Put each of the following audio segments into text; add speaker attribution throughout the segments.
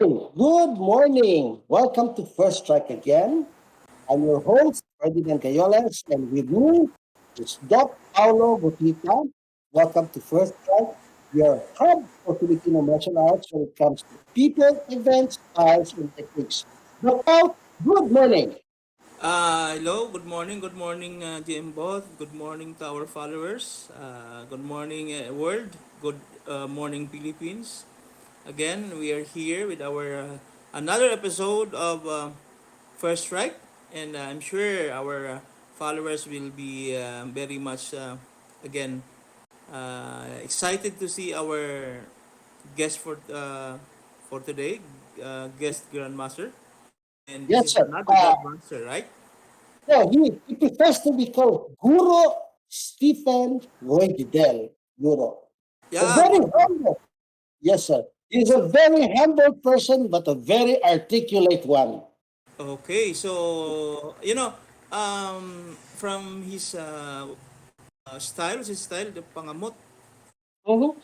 Speaker 1: Good morning. Welcome to First Strike again. I'm your host, Ferdinand Gayoles, and with me is Doc Paulo Motita. Welcome to First Strike, your hub for Filipino martial arts when it comes to people, events, styles, and techniques. Doc Pau, good morning.
Speaker 2: Hello, good morning, GM Both. Good morning to our followers. Good morning, world. Good morning, Philippines. Again, we are here with our another episode of First Strike, and I'm sure our followers will be very much again excited to see our guest for today, guest Grandmaster, and this
Speaker 1: Yes,
Speaker 2: is
Speaker 1: sir.
Speaker 2: another Grandmaster, right?
Speaker 1: No, he prefers to be called Guro Stephen Roy Dedel. Guro. A
Speaker 2: Yeah,
Speaker 1: very
Speaker 2: Guro.
Speaker 1: humble. Yes, sir. He's a very humble person, but a very articulate one.
Speaker 2: Okay, so from his style, his style, the Pangamut.
Speaker 1: Mm-hmm.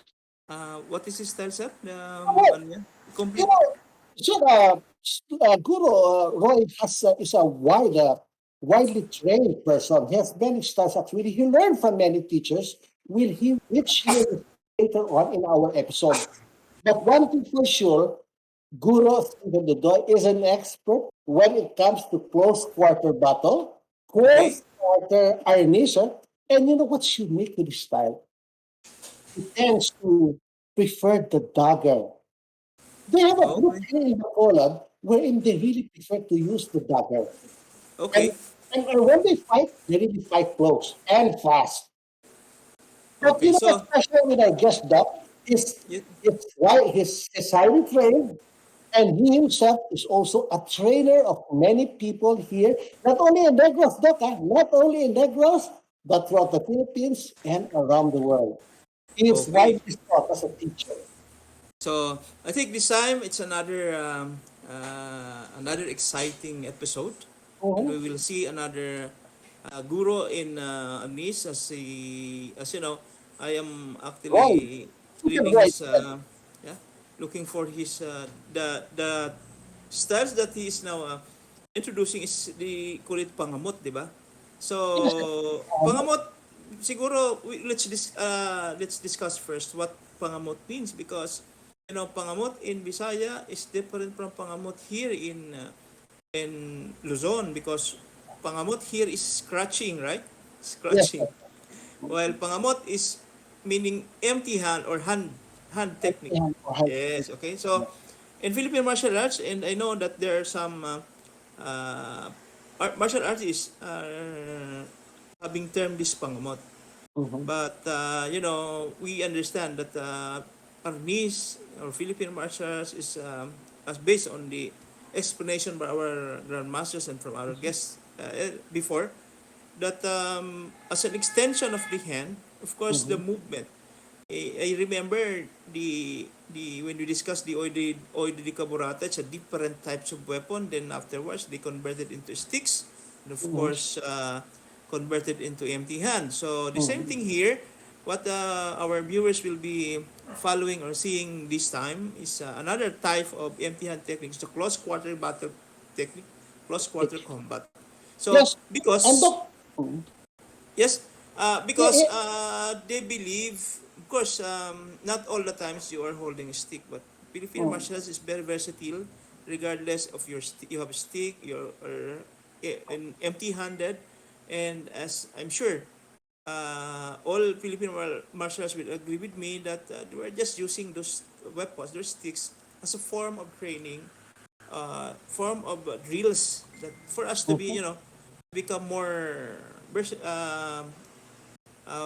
Speaker 2: What is his style, sir?
Speaker 1: Well,
Speaker 2: Ano yan?
Speaker 1: you
Speaker 2: Complete.
Speaker 1: know, so Guru Roy is a widely trained person. He has many styles. Actually, he learned from many teachers, which he will later on in our episode. But one thing for sure, Guru Stephen Dodoy is an expert when it comes to close quarter battle,
Speaker 2: Okay.
Speaker 1: close quarter arnisher, and you know what's unique with his style? He tends to prefer the dagger. They have a group
Speaker 2: Okay.
Speaker 1: here in Bacolod wherein they really prefer to use the dagger. And,
Speaker 2: Okay.
Speaker 1: and when they fight, they really fight close and fast. But you
Speaker 2: Okay.
Speaker 1: know what's
Speaker 2: So,
Speaker 1: special with our guest doc is
Speaker 2: y-
Speaker 1: his highly trained, and he himself is also a trainer of many people here, not only in Negros, doc, not only in Negros, but throughout the Philippines and around the world. He is
Speaker 2: okay.
Speaker 1: widely sought as a teacher.
Speaker 2: So I think this time it's another exciting episode, and we
Speaker 1: Mhm.
Speaker 2: will see another guru in Anis as you know, I am
Speaker 1: Roy,
Speaker 2: actually
Speaker 1: Stephen
Speaker 2: reading
Speaker 1: Roy.
Speaker 2: his yeah, looking for his the styles that he is now introducing is the kulit pangamut, di ba?
Speaker 1: Yes,
Speaker 2: So pangamut siguro let's discuss first what pangamut means because pangamut in Bisaya is different from pangamut here in Luzon because pangamut here is scratching, right?
Speaker 1: yes,
Speaker 2: Scratching. While pangamot is meaning empty hand or hand technique.
Speaker 1: sir.
Speaker 2: Yes, okay. So in Philippine martial arts, and I know that there are some uh, martial artists having termed this pangamot.
Speaker 1: Mhm.
Speaker 2: But we understand that Arnis or Philippine martial arts is as based on the explanation by our grandmasters and from our guests before that as an extension of the hand, of course, the
Speaker 1: Mhm.
Speaker 2: movement. I remember the when we discussed the oide de caburata, it's a different types of weapon. Then afterwards, they converted into sticks, and of
Speaker 1: Mhm.
Speaker 2: course, converted into empty hand. So the same
Speaker 1: Mhm.
Speaker 2: thing here. What our viewers will be following or seeing this time is another type of empty hand techniques, the close quarter battle technique, close quarter combat. So
Speaker 1: Yes, and
Speaker 2: because
Speaker 1: Doc, mhm.
Speaker 2: yes,
Speaker 1: Yeah,
Speaker 2: because they believe, of course, not all the times you are holding a stick, but Filipino
Speaker 1: mhm.
Speaker 2: martial arts is very versatile, regardless of you have a stick, or empty-handed, and as I'm sure, all Filipino martial arts will agree with me that they were just using those weapons, those sticks, as a form of training, form of drills that for us to be,
Speaker 1: Mhm.
Speaker 2: become more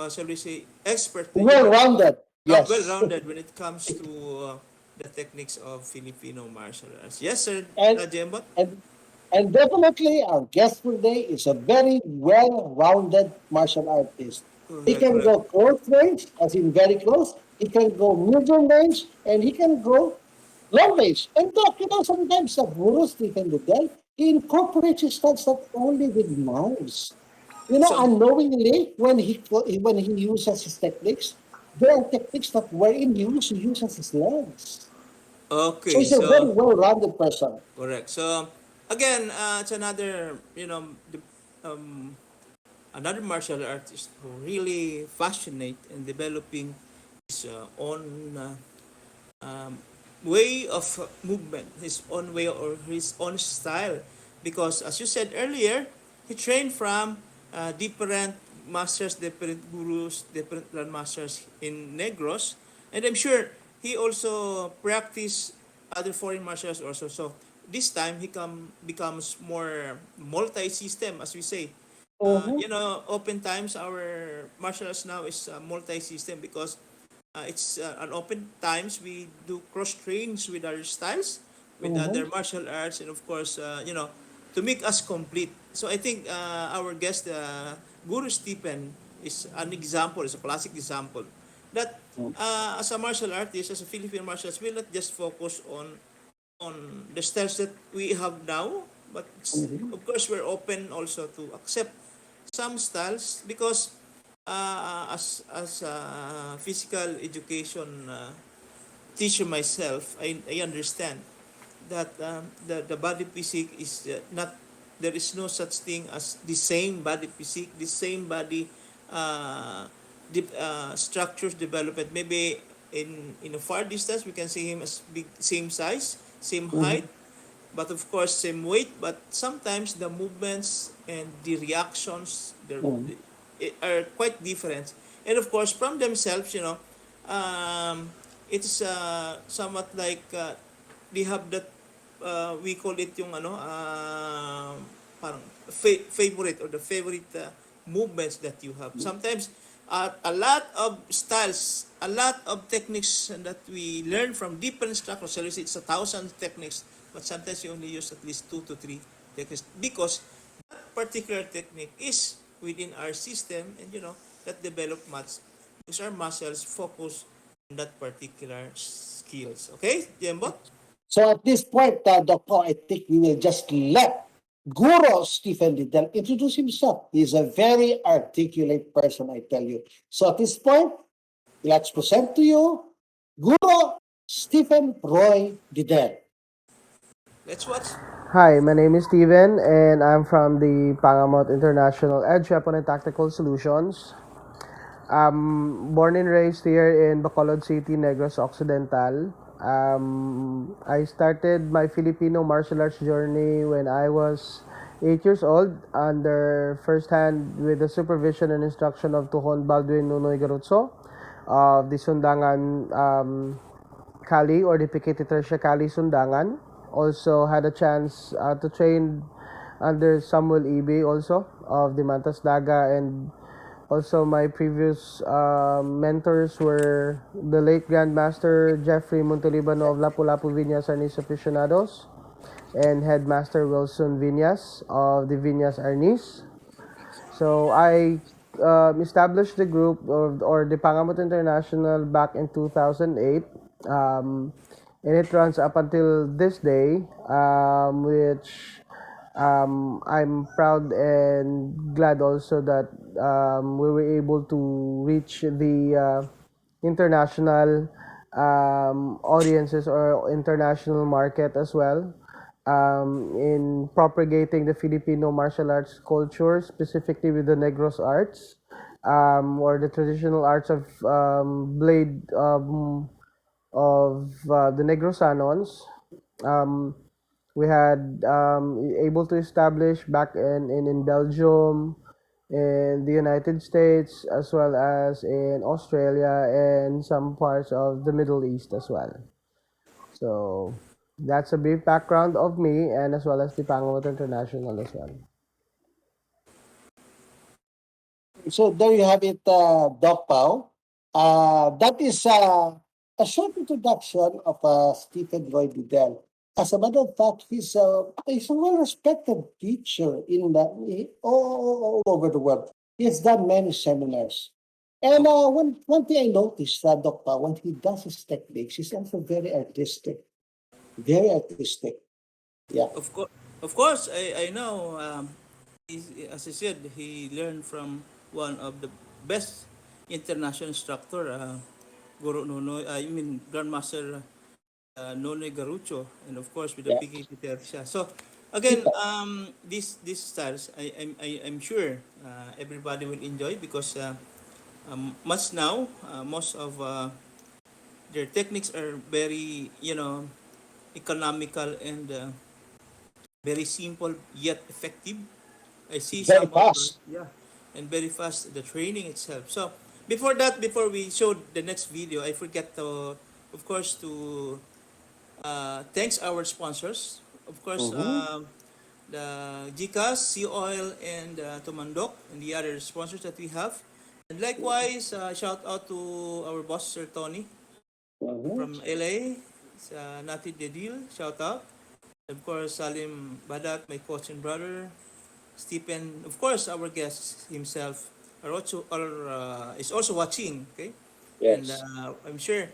Speaker 2: shall we say, expert,
Speaker 1: Well-rounded. Yes,
Speaker 2: well-rounded when it comes to the techniques of Filipino martial arts. Yes, sir,
Speaker 1: and
Speaker 2: Jembot?
Speaker 1: and and definitely our guest for today is a very well-rounded martial artist. He
Speaker 2: Correct,
Speaker 1: can
Speaker 2: correct.
Speaker 1: go close range, as in very close. He can go medium range, and he can go long range. And Doc, sometimes the Guru Stephen Dedel, he incorporates his stunts not only with knives.
Speaker 2: So,
Speaker 1: Unknowingly, when he uses his techniques, there are techniques that wherein he uses his legs. So
Speaker 2: Okay,
Speaker 1: he's a very
Speaker 2: so
Speaker 1: well-rounded person.
Speaker 2: correct. So again, it's another another martial artist who really fascinate in developing his own um, way of movement, his own way or his own style. Because as you said earlier, he trained from different masters, different gurus, different grandmasters in Negros, and I'm sure he also practiced other foreign martial arts also. So this time he becomes more multi-system, as we say.
Speaker 1: Mm-hmm.
Speaker 2: Oftentimes our martial arts now is multi-system because it's an open times we do cross trains with our styles with
Speaker 1: Mm-hmm.
Speaker 2: other martial arts, and of course to make us complete. So I think our guest Guru Stephen is an example, is a classic example that as a martial artist, as a Filipino martial artist, will not just focus on the styles that we have now, but
Speaker 1: Mm-hmm.
Speaker 2: of course we're open also to accept some styles because as a physical education teacher myself, I understand that the body physique is not, there is no such thing as the same body physique, the same body structures development. Maybe in a far distance we can see him as big, same size, same height,
Speaker 1: Mm-hmm.
Speaker 2: but of course same weight, but sometimes the movements and the reactions are quite different, and of course from themselves, um, it's somewhat like they have that we call it yung parang favorite, or the favorite movements that you have. Sometimes a lot of styles, a lot of techniques that we learn from different instructors. So it's 1,000 techniques, but sometimes you only use at least 2 to 3 techniques because that particular technique is within our system, and that develop much because our muscles focus on that particular skills. Okay, Jembo?
Speaker 1: So at this point, Doctor, I think we will just let Guro Stephen Liddell introduce himself. He's a very articulate person, I tell you. So at this point, let's present to you Guro Stephen Roy Liddell.
Speaker 2: Let's watch.
Speaker 3: Hi, my name is Steven and I'm from the Pangamut International Edge Weapon and Tactical Solutions. I'm born and raised here in Bacolod City, Negros Occidental. I started my Filipino martial arts journey when I was 8 years old under first hand with the supervision and instruction of Tuhon Baldwin Nunoy Garutso of the Sundangan Kali or the Pikiti Tertia Kali Sundangan. Also had a chance to train under Samuel Ibe also of the Mantas Daga, and also my previous mentors were the late Grandmaster Jeffrey Montalibano of Lapu-Lapu Viñas Arnis Aficionados and Headmaster Wilson Viñas of the Viñas Arnis. So I established the group or the Pangamut International back in 2008. Um, and it runs up until this day, which I'm proud and glad also that we were able to reach the international audiences or international market as well in propagating the Filipino martial arts culture, specifically with the Negros arts or the traditional arts of blade of the Negrosanons. Um, we had able to establish back in Belgium, in the United States, as well as in Australia and some parts of the Middle East as well. So that's a brief background of me and as well as the Pangamut International as well.
Speaker 1: So there you have it, Doc Pao. That is a short introduction of Stephen Roy Liddell. As a matter of fact, he's a well-respected teacher all over the world. He's done many seminars. And one thing I noticed, Doc Pao, when he does his techniques, he's also very artistic. Very artistic. Yeah.
Speaker 2: Of course, I know. As I said, he learned from one of the best international instructor, Guro Nuno. I mean, Grandmaster. Nonoy Garucho, and of course with the
Speaker 1: Yeah.
Speaker 2: PKP Tercia. So again, these styles, I'm sure everybody will enjoy because much now, most of their techniques are very, economical and very simple yet effective. I see
Speaker 1: Very
Speaker 2: some of
Speaker 1: fast.
Speaker 2: yeah, and very fast the training itself. So before that, before we showed the next video, I forget to, of course, to thanks our sponsors. Of course,
Speaker 1: Mm-hmm.
Speaker 2: the GCAS, Sea Oil, and Tumandok, and the other sponsors that we have. And likewise, shout out to our boss, Sir Tony,
Speaker 1: Mm-hmm.
Speaker 2: from LA. It's, Nati Dedel, shout out. Of course, Salim Badat, my coach and brother. Stephen, of course, our guest himself is also watching. Okay, and
Speaker 1: Yes.
Speaker 2: I'm sure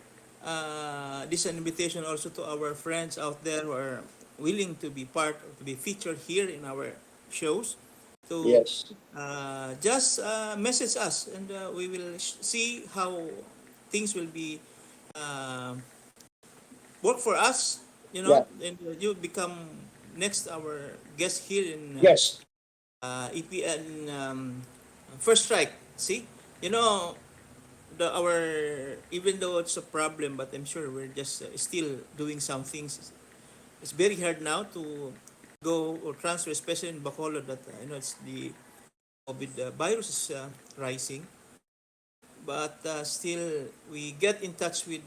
Speaker 2: this is an invitation also to our friends out there who are willing to be part or to be featured here in our shows to
Speaker 1: Yes.
Speaker 2: just message us, and we will see how things will be uh, work for us,
Speaker 1: Yeah.
Speaker 2: and you become next our guest here in
Speaker 1: Yes.
Speaker 2: EPN First Strike. See, you know, our even though it's a problem, but I'm sure we're just still doing some things. It's very hard now to go or transfer, especially in Bacolod. That it's the COVID virus is rising, but still we get in touch with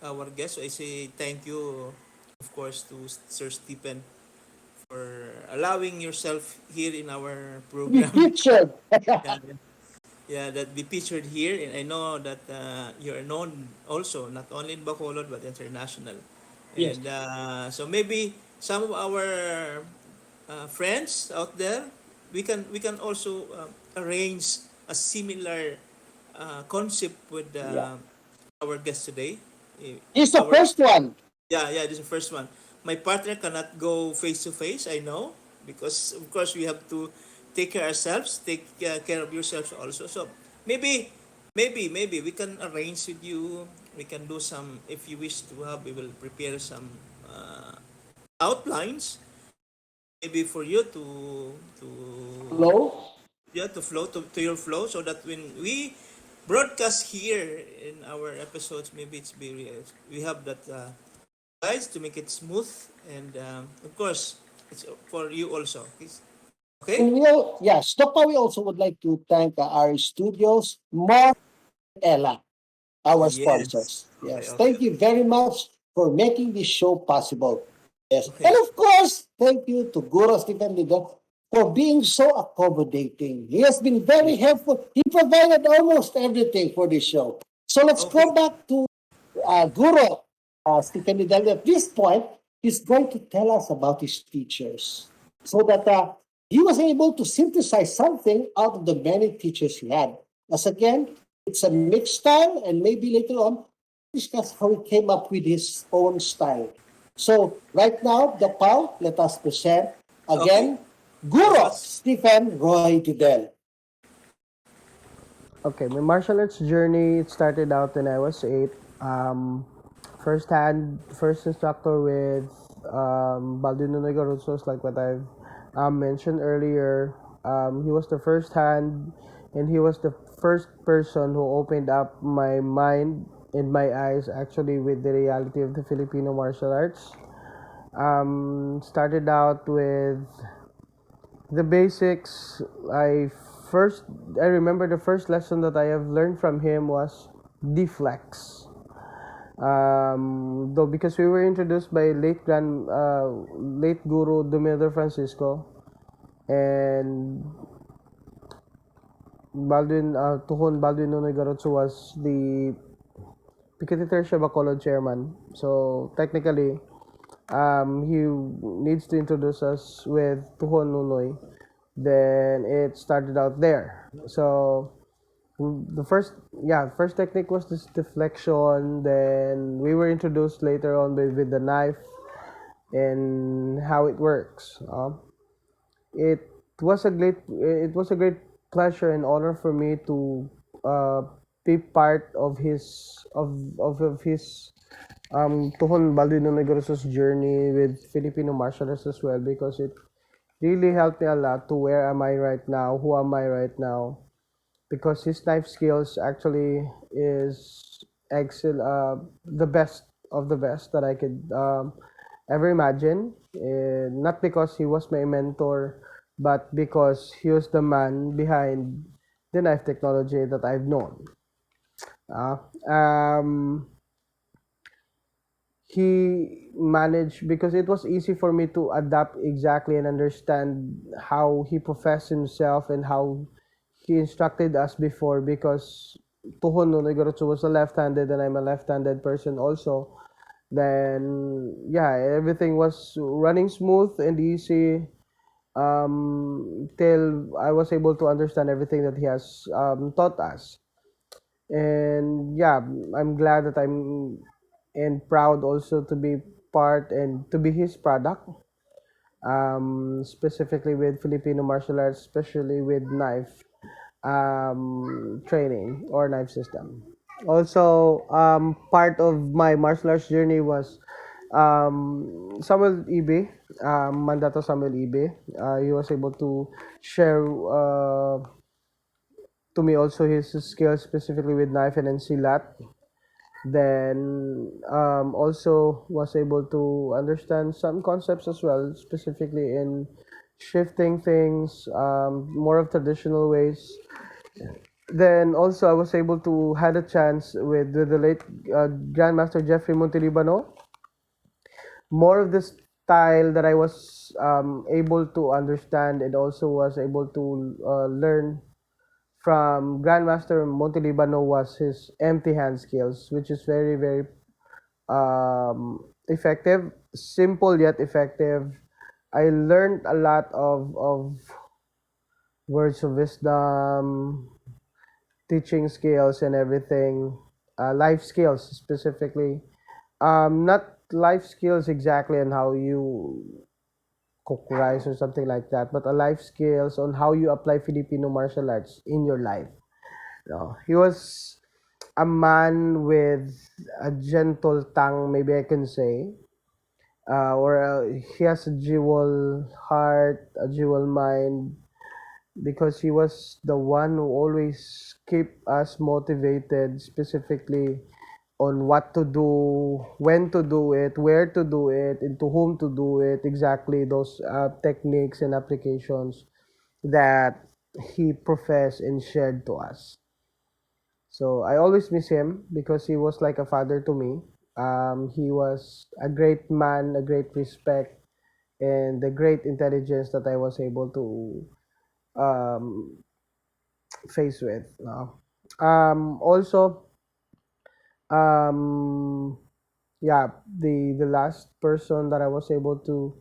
Speaker 2: our guests. So I say thank you, of course, to Sir Stephen for allowing yourself here in our
Speaker 1: To be
Speaker 2: program.
Speaker 1: featured.
Speaker 2: Yeah, yeah, that be featured here, and I know that you are known also not only in Bacolod but international.
Speaker 1: Yes.
Speaker 2: And so maybe some of our friends out there, we can also arrange a similar concept with
Speaker 1: Yeah.
Speaker 2: our guest today.
Speaker 1: He's the
Speaker 2: Our
Speaker 1: first one.
Speaker 2: Yeah, yeah, this is the first one. My partner cannot go face to face, I know, because of course we have to take care ourselves, take care of yourselves also. So maybe we can arrange with you. We can do some, if you wish to have, we will prepare some outlines, maybe for you to
Speaker 1: Hello.
Speaker 2: yeah, to flow to your flow, so that when we broadcast here in our episodes, maybe we have that guys to make it smooth, and of course it's for you also. Okay.
Speaker 1: And yes, Dopa, we also would like to thank our studios, Mark and Ella, our
Speaker 2: Yes.
Speaker 1: sponsors.
Speaker 2: Okay.
Speaker 1: Yes,
Speaker 2: Okay.
Speaker 1: thank you very much for making this show possible. Yes, and
Speaker 2: Okay.
Speaker 1: of course, thank you to Guro Stephen Liga for being so accommodating. He has been very helpful. He provided almost everything for this show. So let's
Speaker 2: Okay.
Speaker 1: go back to Guro Stephen Liga. At this point, he's going to tell us about his teachers so that he was able to synthesize something out of the many teachers he had. As again, it's a mixed style, and maybe later on, discuss how he came up with his own style. So, right now, the Pau, let us present
Speaker 2: Okay.
Speaker 1: again
Speaker 2: Let's
Speaker 1: Guro
Speaker 2: watch.
Speaker 1: Stephen Roy Dedel.
Speaker 3: Okay, my martial arts journey it started out when I was 8. Um, first instructor with Baldino Negoruzos, like what I've mentioned earlier. He was the first hand, and he was the first person who opened up my mind and my eyes actually with the reality of the Filipino martial arts. Started out with the basics. I remember the first lesson that I have learned from him was deflex. Though because we were introduced by late Guru Dumildo Francisco and Tuhon Baldwin Nonoy Garotso was the Piketiter Bacolod chairman. So technically, he needs to introduce us with Tuhon Nunoy. Then it started out there. So the first technique was this deflection. Then we were introduced later on with the knife and how it works. It it was a great pleasure and honor for me to uh, be part of his Tuhon Baldwin Negoroso's journey with Filipino martial arts as well, because it really helped me a lot to where am I right now, who am I right now, because his knife skills actually is the best of the best that I could ever imagine. Not because he was my mentor, but because he was the man behind the knife technology that I've known. Uh, um, he managed, because it was easy for me to adapt exactly and understand how he professed himself and how he instructed us before, because Tuhon no Negorotsu was a left-handed and I'm a left-handed person also. Then yeah, everything was running smooth and easy, till I was able to understand everything that he has taught us. And yeah, I'm glad that I'm and proud also to be part and to be his product, specifically with Filipino martial arts, especially with knife training or knife system. Also, part of my martial arts journey was Samuel Ibe, Mandato Samuel Ibe. He was able to share to me also his skills specifically with knife and silat. Then also was able to understand some concepts as well, specifically in shifting things, more of traditional ways. Then also I was able to had a chance with the late Grandmaster Jeffrey Montelibano. More of the style that I was able to understand and also was able to learn from Grandmaster Montelibano was his empty hand skills, which is very, very effective, simple yet effective. I learned a lot of words of wisdom, teaching skills, and everything. Life skills specifically. Not life skills exactly on how you cook rice or something like that, but a life skills on how you apply Filipino martial arts in your life. No, he was a man with a gentle tongue, maybe I can say, or he has a jewel heart, a jewel mind, because he was the one who always keep us motivated, specifically on what to do, when to do it, where to do it, and to whom to do it. Exactly those techniques and applications that he professed and shared to us. So I always miss him because he was like a father to me. He was a great man, a great respect, and the great intelligence that I was able to um, face with. No? Also, um, yeah, the last person that I was able to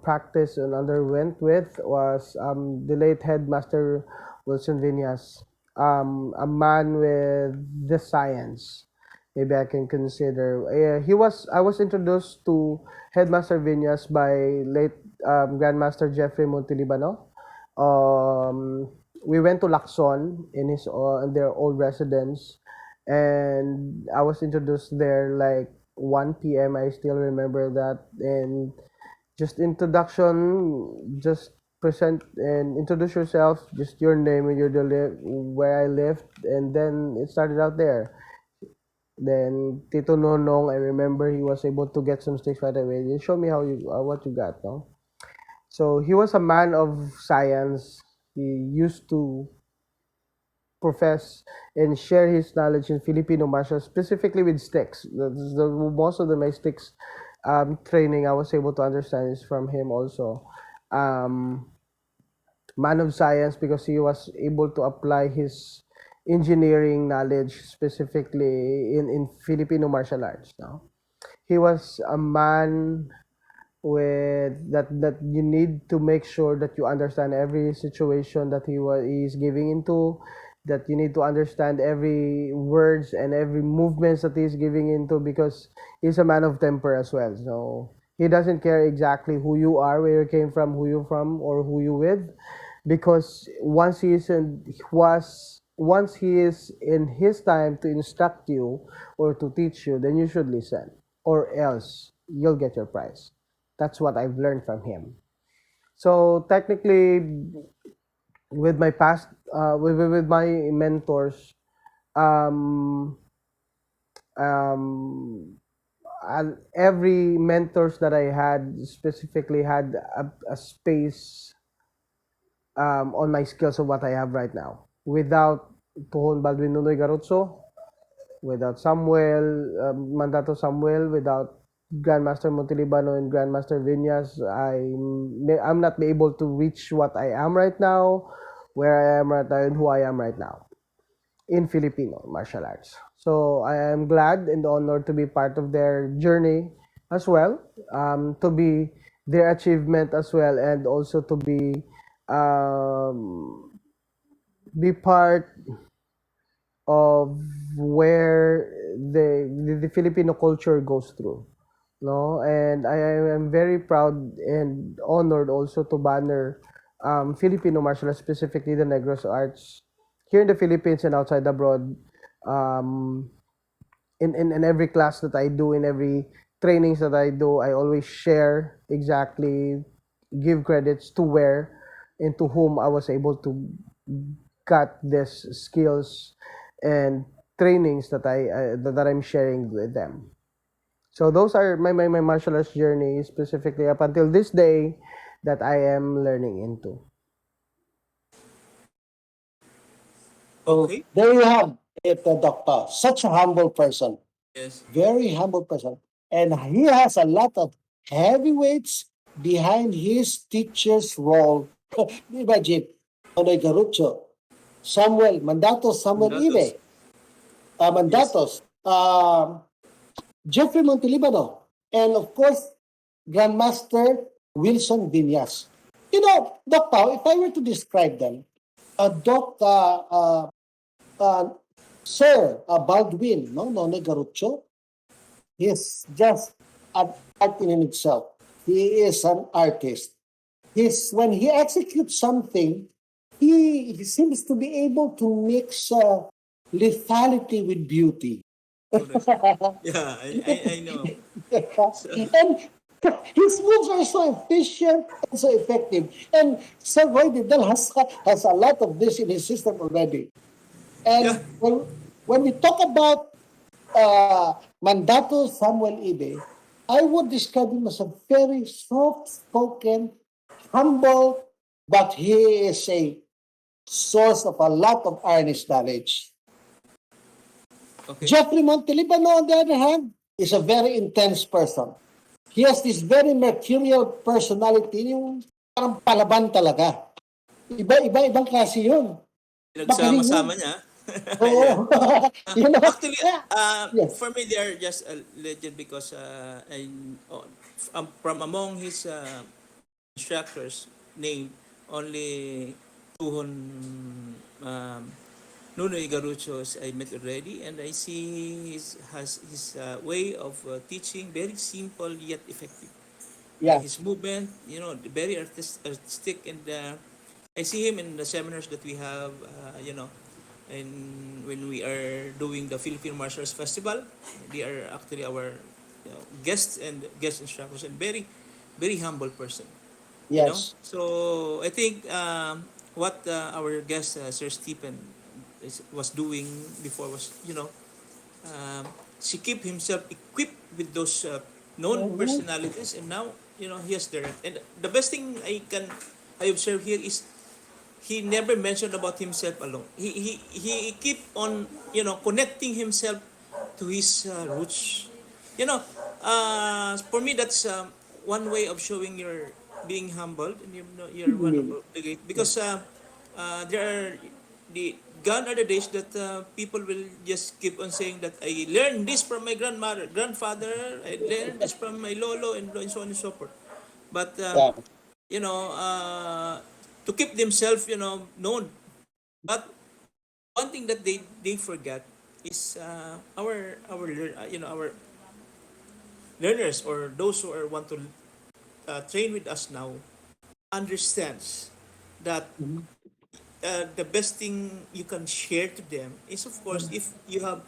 Speaker 3: practice and underwent with was the late headmaster Wilson Vinyas, a man with the science. Maybe I can consider. He was. I was introduced to Headmaster Vinyas by late Grandmaster Jeffrey Montelibano. We went to Lacson in their old residence, and I was introduced there like 1 p.m. I still remember that, and just introduction, just present and introduce yourself, just your name and where I lived, and then it started out there. Then Tito Nonong, I remember he was able to get some sticks right away. You show me how you what you got, no? So he was a man of science. He used to profess and share his knowledge in Filipino martial, specifically with sticks. Most of the my sticks training I was able to understand is from him also. Um, Man of science, because he was able to apply his engineering knowledge specifically in Filipino martial arts. No? He was a man with that you need to make sure that you understand every situation that he's giving into, that you need to understand every words and every movements that he's giving into, because he's a man of temper as well. So he doesn't care exactly who you are, where you came from, who you're from, or who you with, because once he is in his time to instruct you or to teach you, then you should listen. or else you'll get your prize. That's what I've learned from him. So technically, with my past, with my mentors, um, um, every mentors that I had specifically had a space on my skills of what I have right now. Without Tuhon Baldwin Nunoy Garutso, without Samuel, Mandato Samuel, without Grandmaster Montelibano and Grandmaster Vinyas, I'm not be able to reach what I am right now, where I am right now, and who I am right now in Filipino martial arts. So I am glad and honored to be part of their journey as well, to be their achievement as well, and also to be part of where the Filipino culture goes through. No, and I am very proud and honored also to banner Filipino martial arts, specifically the Negros arts, here in the Philippines and outside abroad. Um, in every class that I do, in every trainings that I do, I always share exactly, give credits to where and to whom I was able to got these skills and trainings that that I'm sharing with them. So those are my martial arts journey, specifically up until this day, that I am learning into.
Speaker 1: So
Speaker 2: Okay.
Speaker 1: there you have it, Doctor. Such a humble person,
Speaker 2: Yes.
Speaker 1: very humble person. And he has a lot of heavyweights behind his teacher's role. Imagine, Nonoy Garucho, Samuel
Speaker 2: Mandatos.
Speaker 1: Ibe,
Speaker 2: Yes.
Speaker 1: Mandatos, Jeffrey Montelibano, and of course, Grandmaster Wilson Vinyas. You know, Doc Pao, if I were to describe them, Doc uh, Sir Baldwin, no, None Garucho, he's just an art in itself. He is an artist. When he executes something, he seems to be able to mix lethality with beauty.
Speaker 2: Correct. Yeah, I know. So,
Speaker 1: And his moves are so efficient and so effective. And Sir Roy Dedel has a lot of this in his system already.
Speaker 2: yeah.
Speaker 1: And when we talk about Mandato Samuel Ibe, I would describe him as a very soft-spoken, humble, but he is a source of a lot of earnest knowledge.
Speaker 2: Okay.
Speaker 1: Jeffrey Montelibano, on the other hand, is a very intense person. He has this very mercurial personality, yung parang palaban talaga. Ibang klase yun. Magaling yun.
Speaker 2: Pinagsama-sama niya. Yeah.
Speaker 1: Oo. you know?
Speaker 2: Actually,
Speaker 1: Yeah. Yes.
Speaker 2: for me, they are just a legend because from among his instructors named only Tuhon um, Nuno Igaruchos I met already, and I see his way of teaching very simple yet effective.
Speaker 1: Yeah.
Speaker 2: His movement, very artistic, and I see him in the seminars that we have, and when we are doing the Filipino Martial Arts Festival, they are actually our guests and guest instructors, and very, very humble person.
Speaker 1: Yes.
Speaker 2: So I think what our guest Sir Stephen was doing before was, um, she keep himself equipped with those known
Speaker 1: Mhm.
Speaker 2: personalities, and now he has the right. And the best thing I observe here is he never mentioned about himself alone. He keep on connecting himself to his roots. For me that's one way of showing you're being humbled, and you're one of the great,
Speaker 1: Yeah.
Speaker 2: because there are the gone are the days that people will just keep on saying that I learned this from my grandfather, I learned this from my lolo, and so on and so forth. But
Speaker 1: Yeah.
Speaker 2: you know, uh, to keep themselves, known. But one thing that they forget is our learners, or those who are want to train with us now, understands that
Speaker 1: Mhm.
Speaker 2: the best thing you can share to them is, of course, if you have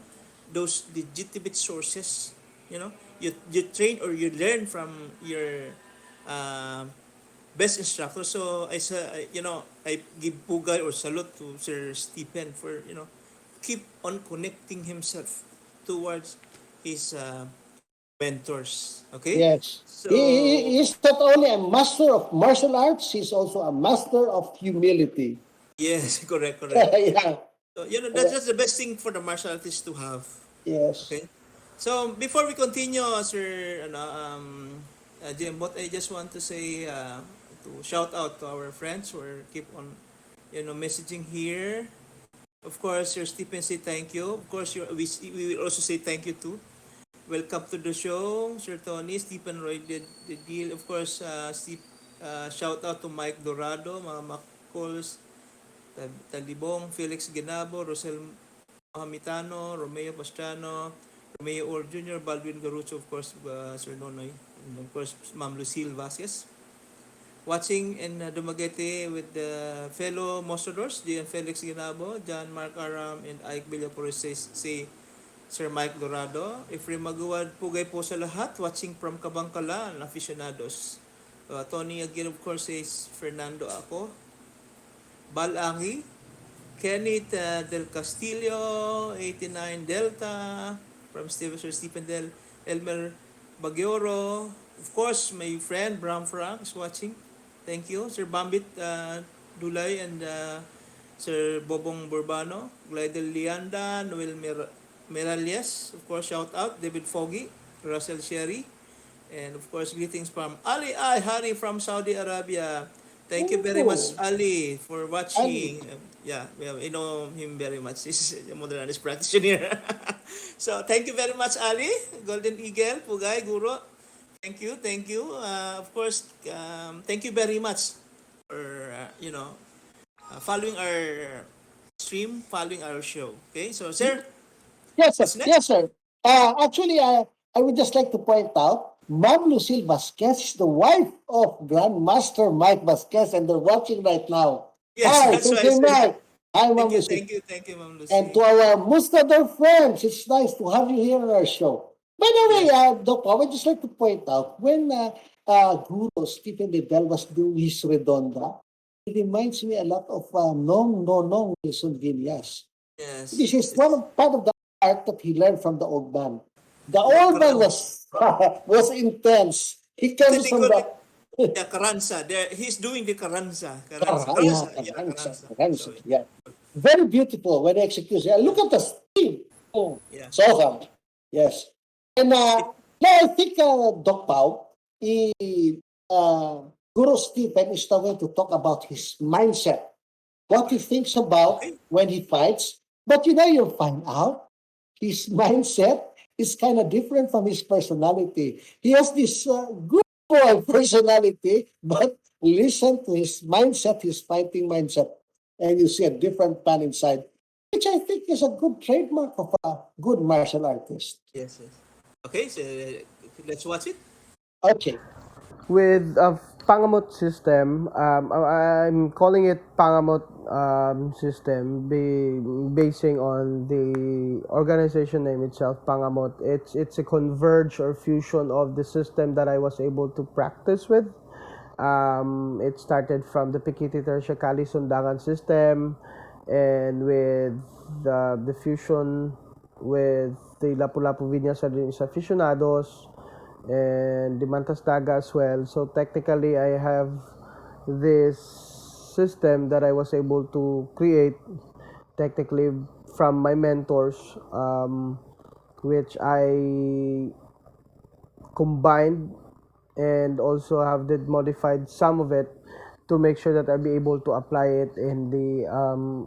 Speaker 2: those legitimate sources, you know you train or you learn from your uh, best instructor. So I give pugay or salute to Sir Stephen for keep on connecting himself towards his mentors. Okay,
Speaker 1: Yes.
Speaker 2: so
Speaker 1: He's not only a master of martial arts, he's also a master of humility.
Speaker 2: yes, correct, correct.
Speaker 1: Yeah.
Speaker 2: So that's the best thing for the martial artist to have.
Speaker 1: Yes.
Speaker 2: Okay. So before we continue, Sir Jim, I just want to say to shout out to our friends who are keep on messaging here. Of course, Sir Stephen say thank you. Of course, we will also say thank you too. Welcome to the show, Sir Tony, Stephen Roy, the deal. Of course, shout out to Mike Dorado, Mama Coles, Talibong, Felix Genabo, Rosel Mohamitano, Romeo Pastrano, Romeo Or Jr., Baldwin Garucho, of course, Sir Nonoy, and of course, Ma'am Lucille Vasquez. Watching in Dumaguete with the fellow Mostradors, Gian Felix Ginabo, John Mark Aram, and Ike Villapores say Sir Mike Dorado. Efrem Maguad, pugay po sa lahat, watching from Kabangkalan, aficionados. Tony again, of course, says Fernando ako. Balangi, Kenneth Del Castillo, 89 Delta, from Sir Stephen Del, Elmer Bagioro, of course, my friend Bram Frank is watching. Thank you. Sir Bambit Dulay and Sir Bobong Burbano, Glidel Lianda, Noel Meralias, of course, shout out, David Foggy, Russell Sherry, and of course, greetings from Ali Ay Hari from Saudi Arabia. Thank you very much,
Speaker 1: Oh,
Speaker 2: Ali, for
Speaker 1: Ali.
Speaker 2: watching. Yeah, we know him very much. He's a modernist practitioner. So, thank you very much, Ali. Golden Eagle, Pugay, Guro. Thank you, thank you. Of course, thank you very much for, following our stream, following our show. Okay, so, sir,
Speaker 1: Yes, sir.
Speaker 2: what's next?
Speaker 1: Yes, sir. Actually, I would just like to point out, Ma'am Lucille Vasquez is the wife of Grandmaster Mike Vasquez, and they're watching right now.
Speaker 2: Yes,
Speaker 1: Hi,
Speaker 2: that's
Speaker 1: thank
Speaker 2: why I
Speaker 1: you,
Speaker 2: said,
Speaker 1: Mike. Hi,
Speaker 2: thank
Speaker 1: Ma'am
Speaker 2: you,
Speaker 1: Lucille.
Speaker 2: thank you, thank you, Ma'am
Speaker 1: And
Speaker 2: Lucy.
Speaker 1: to our Mustador friends, it's nice to have you here on our show. By the way,
Speaker 2: Yes,
Speaker 1: Doc, I would just like to point out, when Guro Stephen Dedel was doing his Redonda, it reminds me a lot of Nong Nonong Wilson Villas.
Speaker 2: yes,
Speaker 1: This is one
Speaker 2: yes.
Speaker 1: of part of the art that he learned from the old man. The
Speaker 2: The
Speaker 1: old man
Speaker 2: Karan,
Speaker 1: was was intense. He
Speaker 2: actually,
Speaker 1: comes
Speaker 2: they
Speaker 1: from
Speaker 2: call it
Speaker 1: the
Speaker 2: the Karansa. He's doing the Karansa. Karansa.
Speaker 1: Yeah,
Speaker 2: Karansa. Yeah,
Speaker 1: Karansa,
Speaker 2: Karansa.
Speaker 1: Karansa,
Speaker 2: So,
Speaker 1: yeah. Very beautiful when executed. Yeah, look
Speaker 2: yeah.
Speaker 1: at the steam. Oh,
Speaker 2: Yeah.
Speaker 1: Soham. Yes. And
Speaker 2: It,
Speaker 1: now I think Doc Pao, uh, Guru Stephen is now going to talk about his mindset, what he thinks about
Speaker 2: okay.
Speaker 1: when he fights. But you'll find out his mindset is kind of different from his personality. He has this good boy personality, but listen to his mindset, his fighting mindset, and you see a different man inside, which I think is a good trademark of a good martial artist.
Speaker 2: Yes, yes. Okay, so let's watch it.
Speaker 1: Okay.
Speaker 3: With a Pangamut system, I'm calling it Pangamut system, basing on the organization name itself, Pangamut. It's a converge or fusion of the system that I was able to practice with. It started from the Pikiti Tertia Kali Sundangan system, and with the fusion with the Lapu-Lapu Vinyas Aficionados, and the Mantas Daga as well. So technically, I have this system that I was able to create technically from my mentors, which I combined and also have did modified some of it to make sure that I'll be able to apply it in the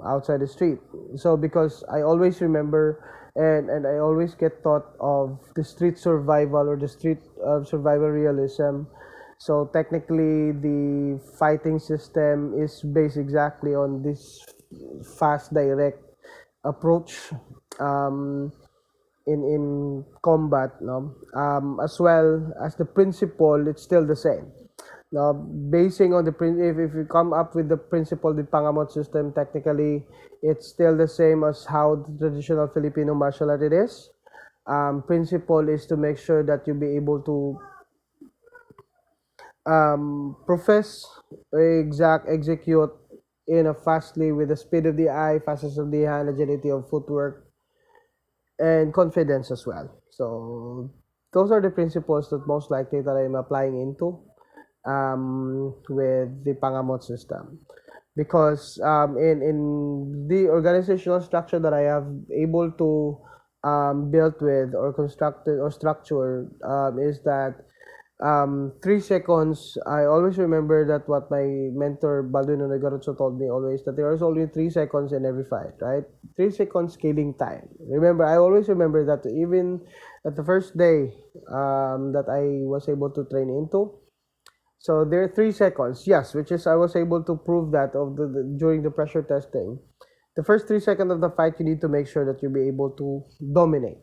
Speaker 3: outside the street. So because I always remember and I always get thought of the street survival or the street survival realism. So technically the fighting system is based exactly on this fast direct approach. Um, in combat, no, as well as the principle, it's still the same. Now, basing on the if you come up with the principle, the Pangamot system, technically, it's still the same as how the traditional Filipino martial art it is. principle is to make sure that you be able to profess, exact, execute in a fastly with the speed of the eye, fastness of the hand, agility of footwork, and confidence as well. So those are the principles that most likely that I'm applying into with the Pangamot system. Because in the organizational structure that I have able to built with or constructed or structure is that 3 seconds. I always remember that what my mentor Balduino Negorotso told me always, that there is only 3 seconds in every fight, right? 3 seconds scaling time. Remember, I always remember that even at the first day that I was able to train into. So there are 3 seconds, yes, which is I was able to prove that of during the pressure testing. The first 3 seconds of the fight, you need to make sure that you be able to dominate,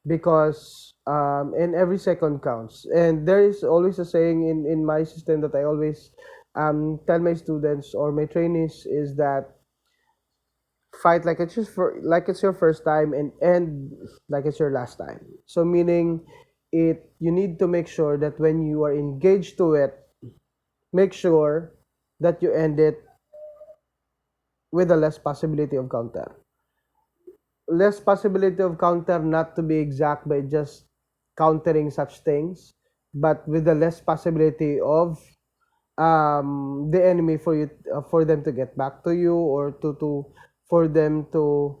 Speaker 3: because and every second counts. And there is always a saying in my system that I always tell my students or my trainees is that fight like like it's your first time and end like it's your last time. So meaning it you need to make sure that when you are engaged to it, make sure that you end it with a less possibility of counter. Less possibility of counter, not to be exact by just countering such things, but with the less possibility of the enemy for you for them to get back to you, or to for them to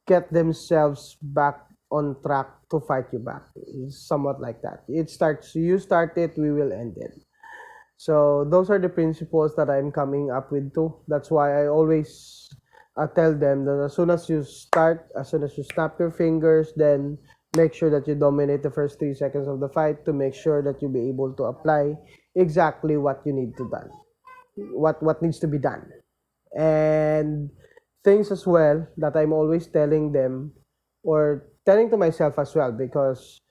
Speaker 3: get themselves back on track to fight you back. It's somewhat like that. It starts, you start it, we will end it. So those are the principles that I'm coming up with too. That's why I always tell them that as soon as you start, as soon as you snap your fingers, then make sure that you dominate the first 3 seconds of the fight to make sure that you be able to apply exactly what you need to done, what needs to be done, and things as well that I'm always telling them or telling to myself as well, because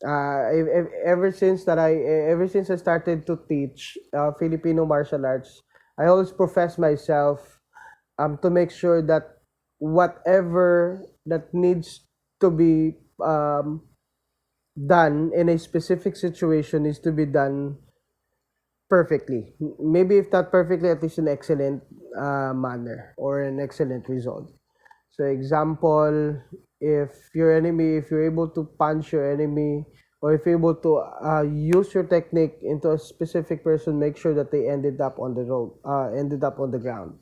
Speaker 3: ever since I started to teach Filipino martial arts, I always profess myself to make sure that whatever that needs to be done in a specific situation needs to be done perfectly. Maybe if not perfectly, at least an excellent manner or an excellent result. So example, if you're able to punch your enemy, or if you're able to use your technique into a specific person, make sure that they ended up on the road, ended up on the ground.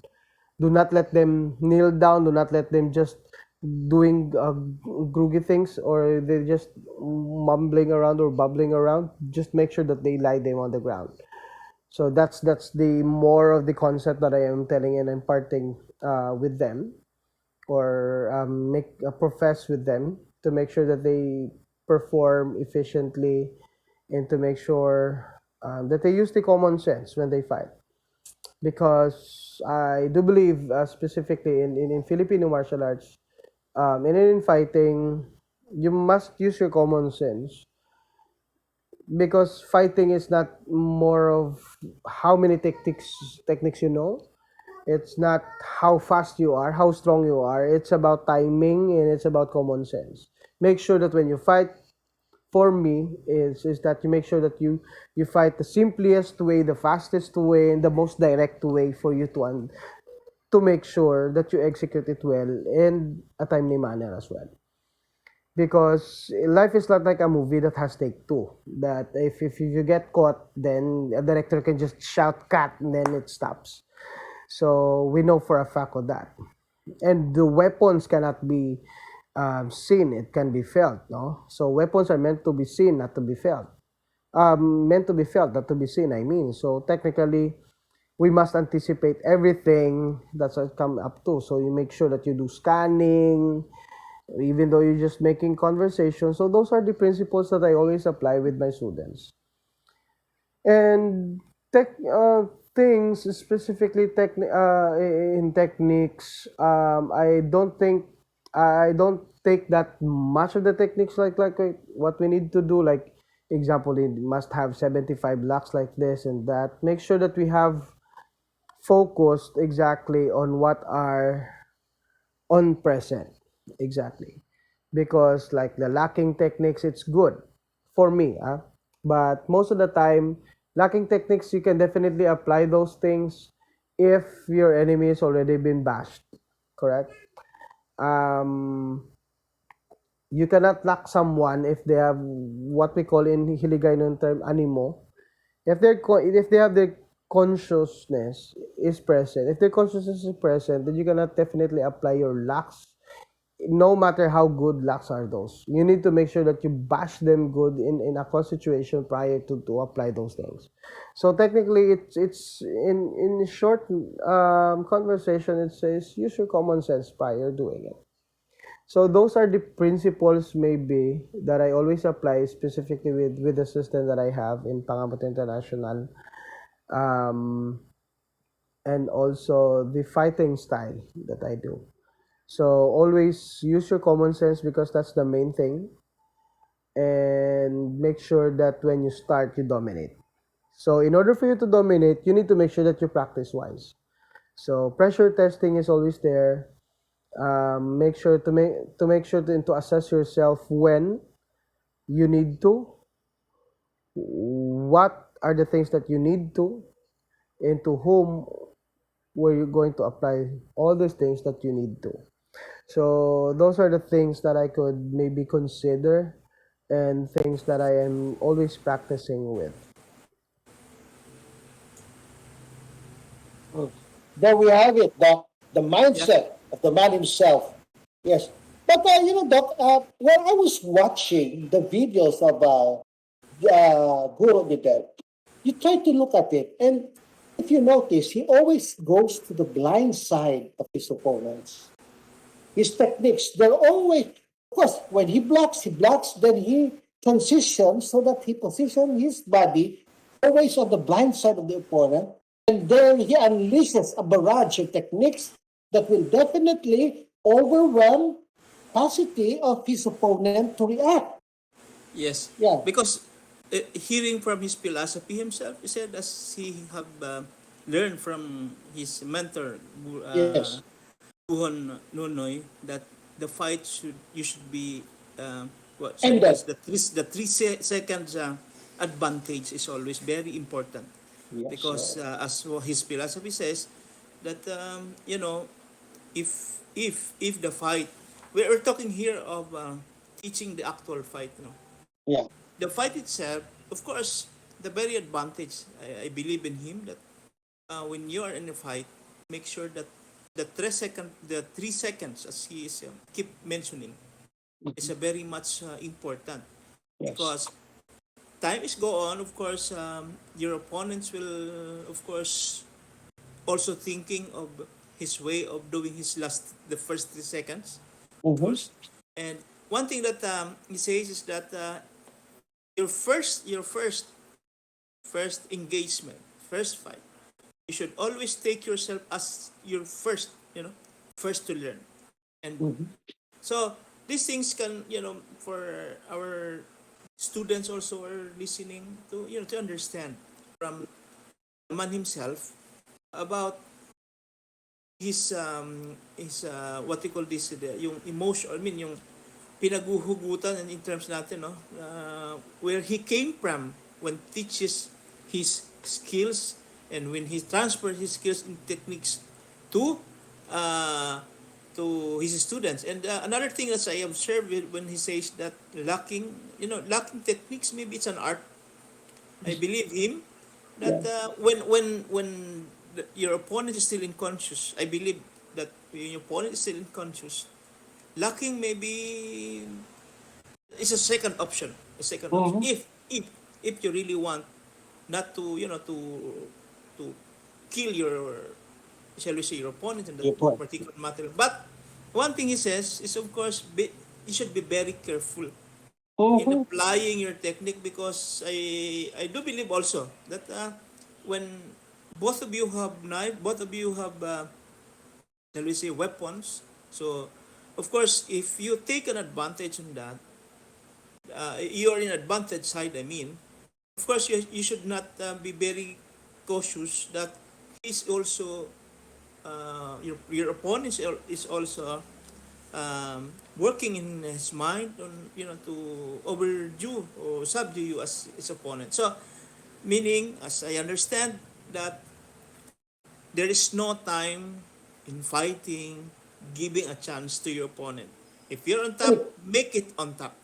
Speaker 3: Do not let them kneel down. Do not let them just doing groogy things, or they're just mumbling around or bubbling around. Just make sure that they lie them on the ground. So that's the more of the concept that I am telling and imparting with them, or make profess with them, to make sure that they perform efficiently, and to make sure that they use the common sense when they fight. Because I do believe, specifically in Filipino martial arts, and in fighting, you must use your common sense, because fighting is not more of how many techniques you know. It's not how fast you are, how strong you are. It's about timing, and it's about common sense. Make sure that when you fight, for me, is that you make sure that you fight the simplest way, the fastest way, and the most direct way for you to make sure that you execute it well in a timely manner as well. Because life is not like a movie that has take two. That if you get caught, then a director can just shout cut and then it stops. So we know for a fact of that. And the weapons cannot be seen; it can be felt. No, so weapons are meant to be seen, not to be felt. Meant to be felt, not to be seen. I mean, so technically, we must anticipate everything that's come up to. So you make sure that you do scanning, even though you're just making conversation. So those are the principles that I always apply with my students. And tech things specifically in techniques, I don't take that much of the techniques like what we need to do, like example, it must have 75 blocks like this and that. Make sure that we have focused exactly on what are on present, exactly. because like the locking techniques, it's good for me, but most of the time, locking techniques, you can definitely apply those things if your enemy has already been bashed, correct? um you cannot lock someone if they have what we call in Hiligaynon term animo. If they have their consciousness is present, if their consciousness is present, then you cannot definitely apply your locks. No matter how good locks are those, you need to make sure that you bash them good in a close situation prior to apply those things. So technically, it's in short conversation, it says use your common sense prior doing it. So those are the principles maybe that I always apply specifically with the system that I have in Pangamut International, um, and also the fighting style that I do. So always use your common sense because that's the main thing, and make sure that when you start, you dominate. So in order for you to dominate, you need to make sure that you practice wise. So pressure testing is always there. Make sure to assess yourself when you need to, what are the things that you need to, and to whom were you going to apply all these things that you need to. So those are the things that I could maybe consider, and things that I am always practicing with.
Speaker 1: Mm. There we have it, Doc. The
Speaker 2: Yeah.
Speaker 1: mindset of the man himself. Yes. But, Doc, when I was watching the videos of Guro Dedel, you try to look at it, and if you notice, he always goes to the blind side of his opponents. His techniques, they're always, of course, when he blocks, then he transitions so that he positions his body always on the blind side of the opponent. And then he unleashes a barrage of techniques that will definitely overwhelm capacity of his opponent to react.
Speaker 2: Yes,
Speaker 1: Yeah,
Speaker 2: because hearing from his philosophy himself, he said as he have learned from his mentor,
Speaker 1: yes.
Speaker 2: Buhon Nunoy, that the fight you should be what
Speaker 1: And
Speaker 2: sorry
Speaker 1: then,
Speaker 2: that's the 3 seconds advantage is always very important,
Speaker 1: yes,
Speaker 2: because
Speaker 1: sir.
Speaker 2: as his philosophy says that if the fight, we're talking here of teaching the actual fight,
Speaker 1: Yeah.
Speaker 2: the fight itself, of course, the very advantage, I believe in him that when you are in a fight, make sure that the 3 seconds, as he is keep mentioning, is
Speaker 1: Mhm.
Speaker 2: a very much important,
Speaker 1: Yes.
Speaker 2: because time is go on. Of course, your opponents will, of course, also thinking of his way of doing the first 3 seconds, of
Speaker 1: Mm-hmm.
Speaker 2: course. And one thing that he says is that your first engagement, first fight, you should always take yourself as your first, first to learn. And
Speaker 1: Mm-hmm.
Speaker 2: so these things can, for our students also are listening to, to understand from the man himself about his what you call this, yung emotion, I mean yung pinaguhugutan in terms natin, no, where he came from when teaches his skills, and when he transfers his skills and techniques to uh, to his students. And another thing that I observed when he says that locking, locking techniques, maybe it's an art. I believe him
Speaker 1: Yeah.
Speaker 2: that when your opponent is still unconscious, I believe that when your opponent is still unconscious, locking maybe is a second option. A second option.
Speaker 1: Mm-hmm.
Speaker 2: If you really want not to, to kill your, shall we say, your opponent in that
Speaker 1: Your point.
Speaker 2: particular matter. But one thing he says is, of course, you should be very careful in
Speaker 1: Mm-hmm.
Speaker 2: applying your technique, because I do believe also that when both of you have knife, both of you have shall we say, weapons. So of course, if you take an advantage on that, you are in advantage side. I mean, of course, you should not be very cautious that is also your opponent is also working in his mind on, to overdo or subdue you as his opponent. So, meaning, as I understand, that there is no time in fighting, giving a chance to your opponent. If you're on top,
Speaker 1: Correct.
Speaker 2: make it on top.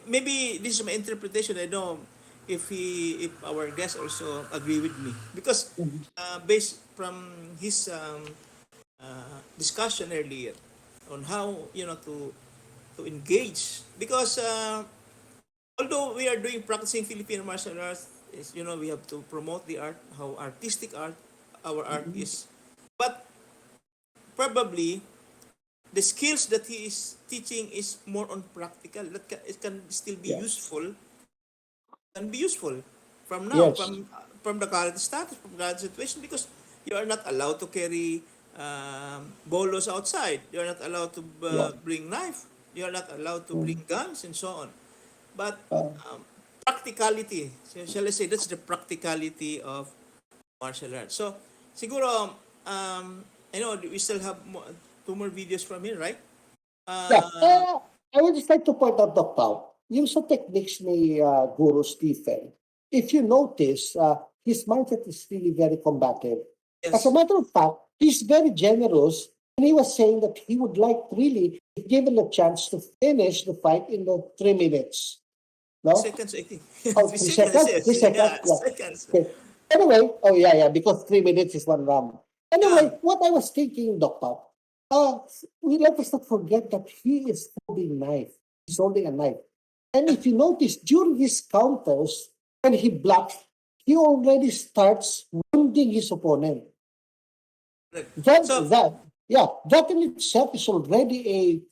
Speaker 2: Maybe this is my interpretation. I know if our guests also agree with me, because
Speaker 1: Mhm.
Speaker 2: based from his discussion earlier on how, to engage, because although we are doing practicing Filipino martial arts, is, we have to promote the art, how artistic art our art
Speaker 1: Mhm.
Speaker 2: is, but probably the skills that he is teaching is more on practical, that it can still be
Speaker 1: Yes.
Speaker 2: useful, from now,
Speaker 1: Yes.
Speaker 2: from the current status, from the current situation, because you are not allowed to carry bolos outside, you are not allowed to
Speaker 1: Yeah.
Speaker 2: bring knife, you are not allowed to bring
Speaker 1: Mhm.
Speaker 2: guns and so on. But
Speaker 1: Uh,
Speaker 2: practicality, so shall I say, that's the practicality of martial arts. So siguro, I know we still have two more videos from here, right?
Speaker 1: yeah.
Speaker 2: uh,
Speaker 1: I would just like to point out the Pau. Yung sa techniques ni Guru Stephen, if you notice, his mindset is really very combative. As a
Speaker 2: yes.
Speaker 1: matter of fact, he's very generous, and he was saying that he would like really, if given a chance, to finish the fight in the 3 minutes. No?
Speaker 2: Seconds, I think.
Speaker 1: Oh,
Speaker 2: Three
Speaker 1: three
Speaker 2: seconds,
Speaker 1: seconds?
Speaker 2: yes.
Speaker 1: 3 seconds?
Speaker 2: Yeah,
Speaker 1: Yeah.
Speaker 2: seconds.
Speaker 1: Okay. Anyway, oh yeah, yeah, because 3 minutes is one round.
Speaker 2: Yeah.
Speaker 1: Anyway, what I was thinking, Doctor, uh, we let us not forget that he is holding knife. He's holding a knife. And
Speaker 2: Yeah.
Speaker 1: if you notice, during his counters, when he blocks, he already starts wounding his opponent.
Speaker 2: Correct.
Speaker 1: That,
Speaker 2: So,
Speaker 1: that, yeah, that in itself is already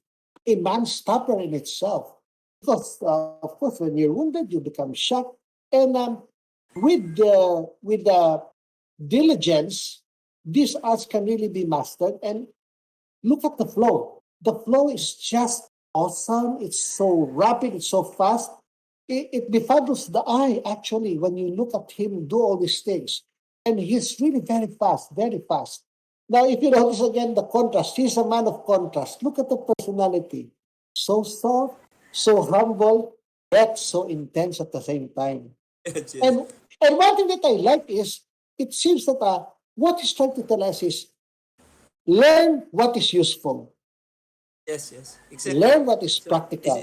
Speaker 1: a man-stopper in itself. Because, of course, when you're wounded, you become shocked. And with the diligence, these arts can really be mastered. And look at the flow. The flow is just awesome. It's so rapid. It's so fast. It befuddles the eye, actually, when you look at him do all these things. And he's really very fast, very fast. Now, if you notice again the contrast, he's a man of contrast. Look at the personality. So soft, so humble, yet so intense at the same time.
Speaker 2: yes, yes.
Speaker 1: And and one thing that I like is it seems that what he's trying to tell us is learn what is useful,
Speaker 2: Yes, yes. Exactly.
Speaker 1: learn what is
Speaker 2: So,
Speaker 1: practical.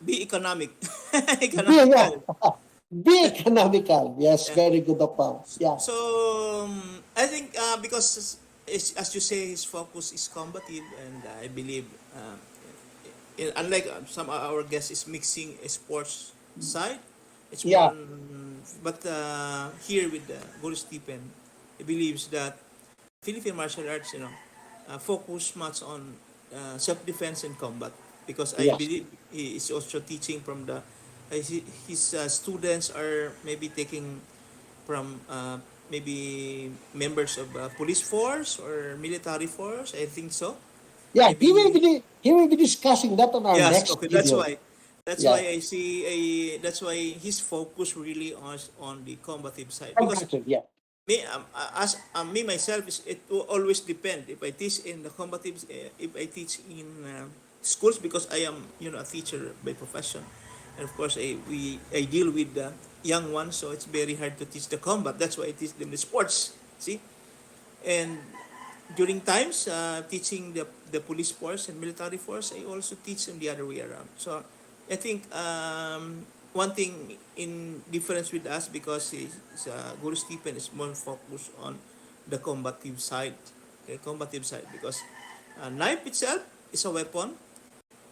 Speaker 2: be economic.
Speaker 1: Be, yeah,
Speaker 2: Economical.
Speaker 1: be economical. Yes,
Speaker 2: Yeah.
Speaker 1: very good, Opal. Yeah,
Speaker 2: So, I think because, as you say, his focus is combative, and I believe, unlike some of our guests, is mixing a sports side. It's more
Speaker 1: yeah,
Speaker 2: on, but here with Guru Stephen, he believes that Philippine martial arts, focus much on self-defense and combat, because I
Speaker 1: yes,
Speaker 2: believe he is also teaching from his students are maybe taking from maybe members of police force or military force. I think so.
Speaker 1: yeah.
Speaker 2: Maybe.
Speaker 1: He will be discussing that on our
Speaker 2: Yes,
Speaker 1: next
Speaker 2: okay. That's
Speaker 1: video.
Speaker 2: why. That's
Speaker 1: Yeah,
Speaker 2: why I see a. That's why his focus really on the combative side, because
Speaker 1: compassion. Yeah,
Speaker 2: me as me myself, is it will always depend if I teach in the combative, if I teach in schools, because I am, a teacher by profession, and of course I deal with the young ones, so it's very hard to teach the combat. That's why I teach them the sports. See, and during times teaching the police force and military force, I also teach them the other way around. So I think one thing in difference with us, because Guru Stephen is more focused on the combative side. Okay, combative side, because knife itself is a weapon,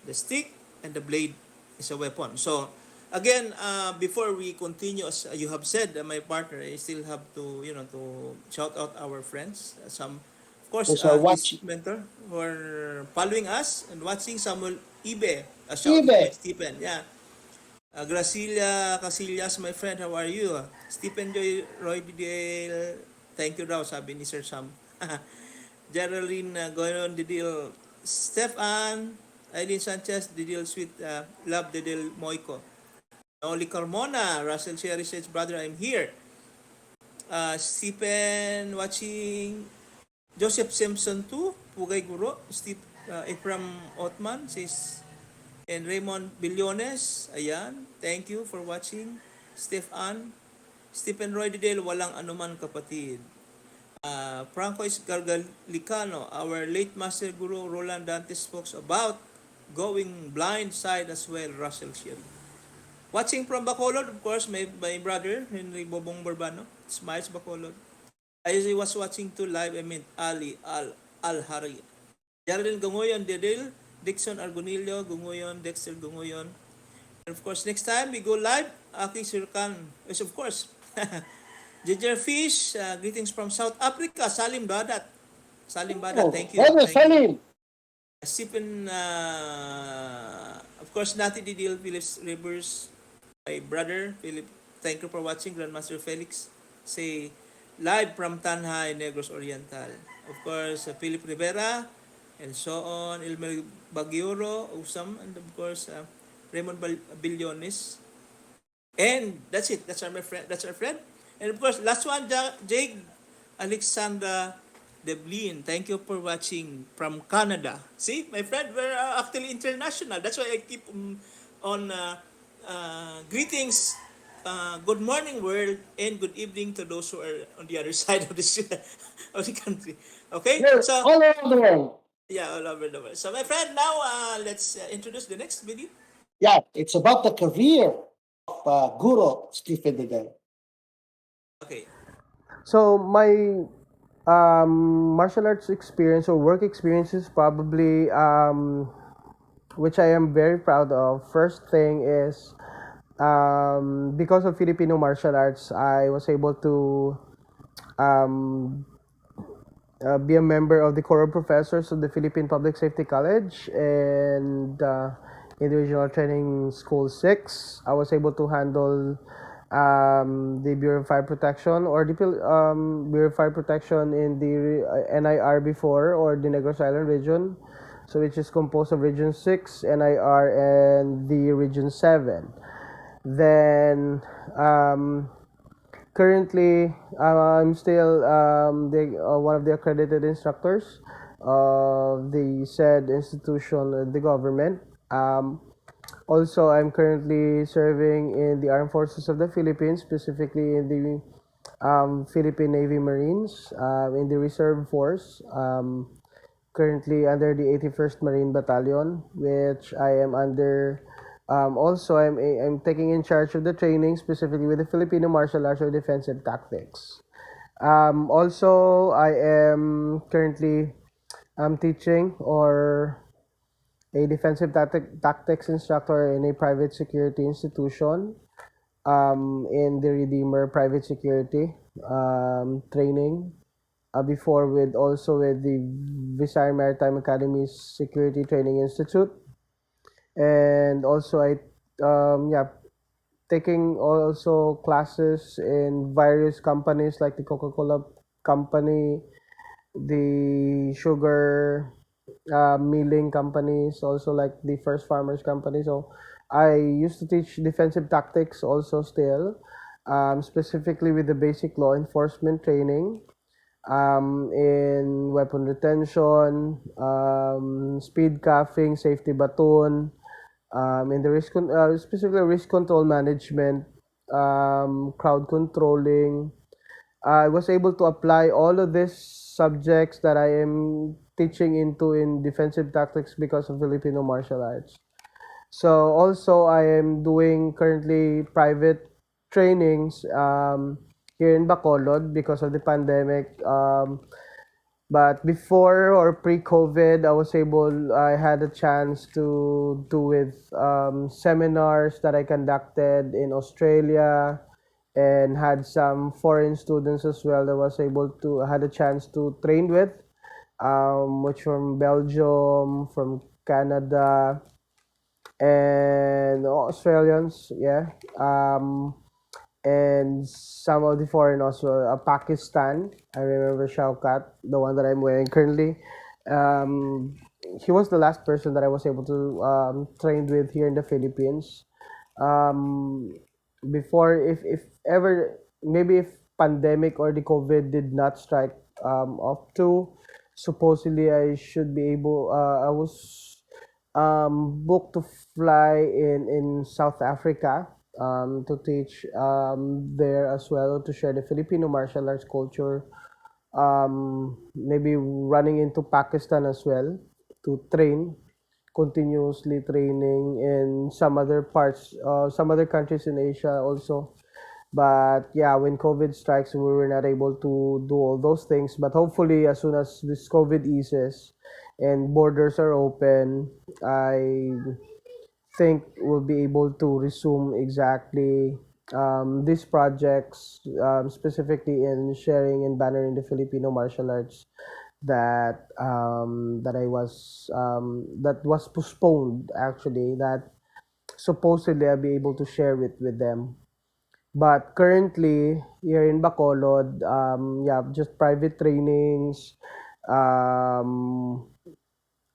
Speaker 2: the stick and the blade is a weapon. So again, before we continue, as you have said, my partner, I still have to, to shout out our friends. Some, of course,
Speaker 1: those are
Speaker 2: his
Speaker 1: watching.
Speaker 2: mentor who are following us and watching. Samuel Ibe, shouted by
Speaker 1: Ibe,
Speaker 2: Stephen. Yeah. Gracilia Casillas, my friend, how are you? Stephen Joy Roy Dedel, thank you daw, sabi ni Sir Sam. Geraldine Goyon Dedel, Stefan, Eileen Sanchez, Dedel Sweet, Love Dedel Moico. Oli Carmona, Russell Sherry says, brother, I'm here. Stephen watching Joseph Simpson too, Pugay Guro, Steve, Ephraim Otman says, and Raymond Billones, ayan, thank you for watching. Stephen Roy Dedel, walang anuman kapatid. Francois Gargalicano, our late master guru Roland Dantes spoke about going blind side as well, Russell Shield. Watching from Bacolod, of course, my brother, Henry Bobong Barbano, Smiles Bacolod. I was watching to live, I mean, Ali Al-Hari. Geraldine Gungoyon, Dedel, Dixon Argonillo, Gungoyon, Dexter Gungoyon. And of course, next time we go live, Aki Sirkan is of course. Ginger Fish, greetings from South Africa, Salim Badat. Salim Badat,
Speaker 1: Oh,
Speaker 2: thank you.
Speaker 1: brother
Speaker 2: Thank you.
Speaker 1: Salim.
Speaker 2: Sipin, of course, Nati Didil, Phillips Rivers, my brother, Philip. Thank you for watching, Grandmaster Felix. Say, live from Tanhay, Negros Oriental. Of course, Philip Rivera, and so on, Ilmer Bagioro, Usam, and of course, Raymond Billones. And that's it. That's our friend. That's our friend. And of course, last one, Jake Alexandra Deblin. Thank you for watching from Canada. See, my friend, we're actually international. That's why I keep on greetings, good morning world, and good evening to those who are on the other side of of the country. Okay,
Speaker 1: We're
Speaker 2: so
Speaker 1: all around the world.
Speaker 2: yeah, all over the world. So my friend, now let's introduce the next video.
Speaker 1: Yeah, it's about the career of Guro Stephen Dedel.
Speaker 2: Okay.
Speaker 3: So my martial arts experience or work experience is probably which I am very proud of. First thing is because of Filipino martial arts, I was able to um, be a member of the Choral Professors of the Philippine Public Safety College and in the Regional Training School 6. I was able to handle the Bureau of Fire Protection or the Bureau of Fire Protection in the NIR before, or the Negros Island region, so which is composed of Region 6, NIR, and the Region 7. Then currently, I'm still one of the accredited instructors of the said institution, the government. Also, I'm currently serving in the Armed Forces of the Philippines, specifically in the Philippine Navy Marines, in the Reserve Force. Currently under the 81st Marine Battalion, which I am under. Also, I'm taking in charge of the training, specifically with the Filipino Martial Arts or Defensive Tactics. Also, I am currently teaching or a tactics instructor in a private security institution in the Redeemer Private Security training. Before with also with the Visayas Maritime Academy's Security Training Institute, and also I yeah, taking also classes in various companies like the Coca-Cola company, the sugar milling companies, also like the First Farmers company. So I used to teach defensive tactics also still, specifically with the basic law enforcement training in weapon retention, speed cuffing, safety baton, in the specifically risk control management, crowd controlling. I was able to apply all of these subjects that I am teaching into in defensive tactics because of Filipino martial arts. So also I am doing currently private trainings here in Bacolod because of the pandemic. But before or pre-COVID, I had a chance to do with seminars that I conducted in Australia and had some foreign students as well that had a chance to train with, which from Belgium, from Canada, and Australians, yeah, and some of the foreign also, Pakistan. I remember Shaukat, the one that I'm wearing currently. Um, he was the last person that I was able to train with here in the Philippines. Um, Before, if ever, maybe if pandemic or the COVID did not strike off too. supposedly I should be able. I was booked to fly in South Africa to teach there as well, to share the Filipino martial arts culture. Maybe running into Pakistan as well to train, continuously training in some other parts, some other countries in Asia also. But yeah, when COVID strikes, we were not able to do all those things. But hopefully, as soon as this COVID eases and borders are open, I think we'll be able to resume exactly these projects, specifically in sharing and bannering the Filipino martial arts that was postponed, actually, that supposedly I'll be able to share it with them. But currently, here in Bacolod, yeah, just private trainings. Um,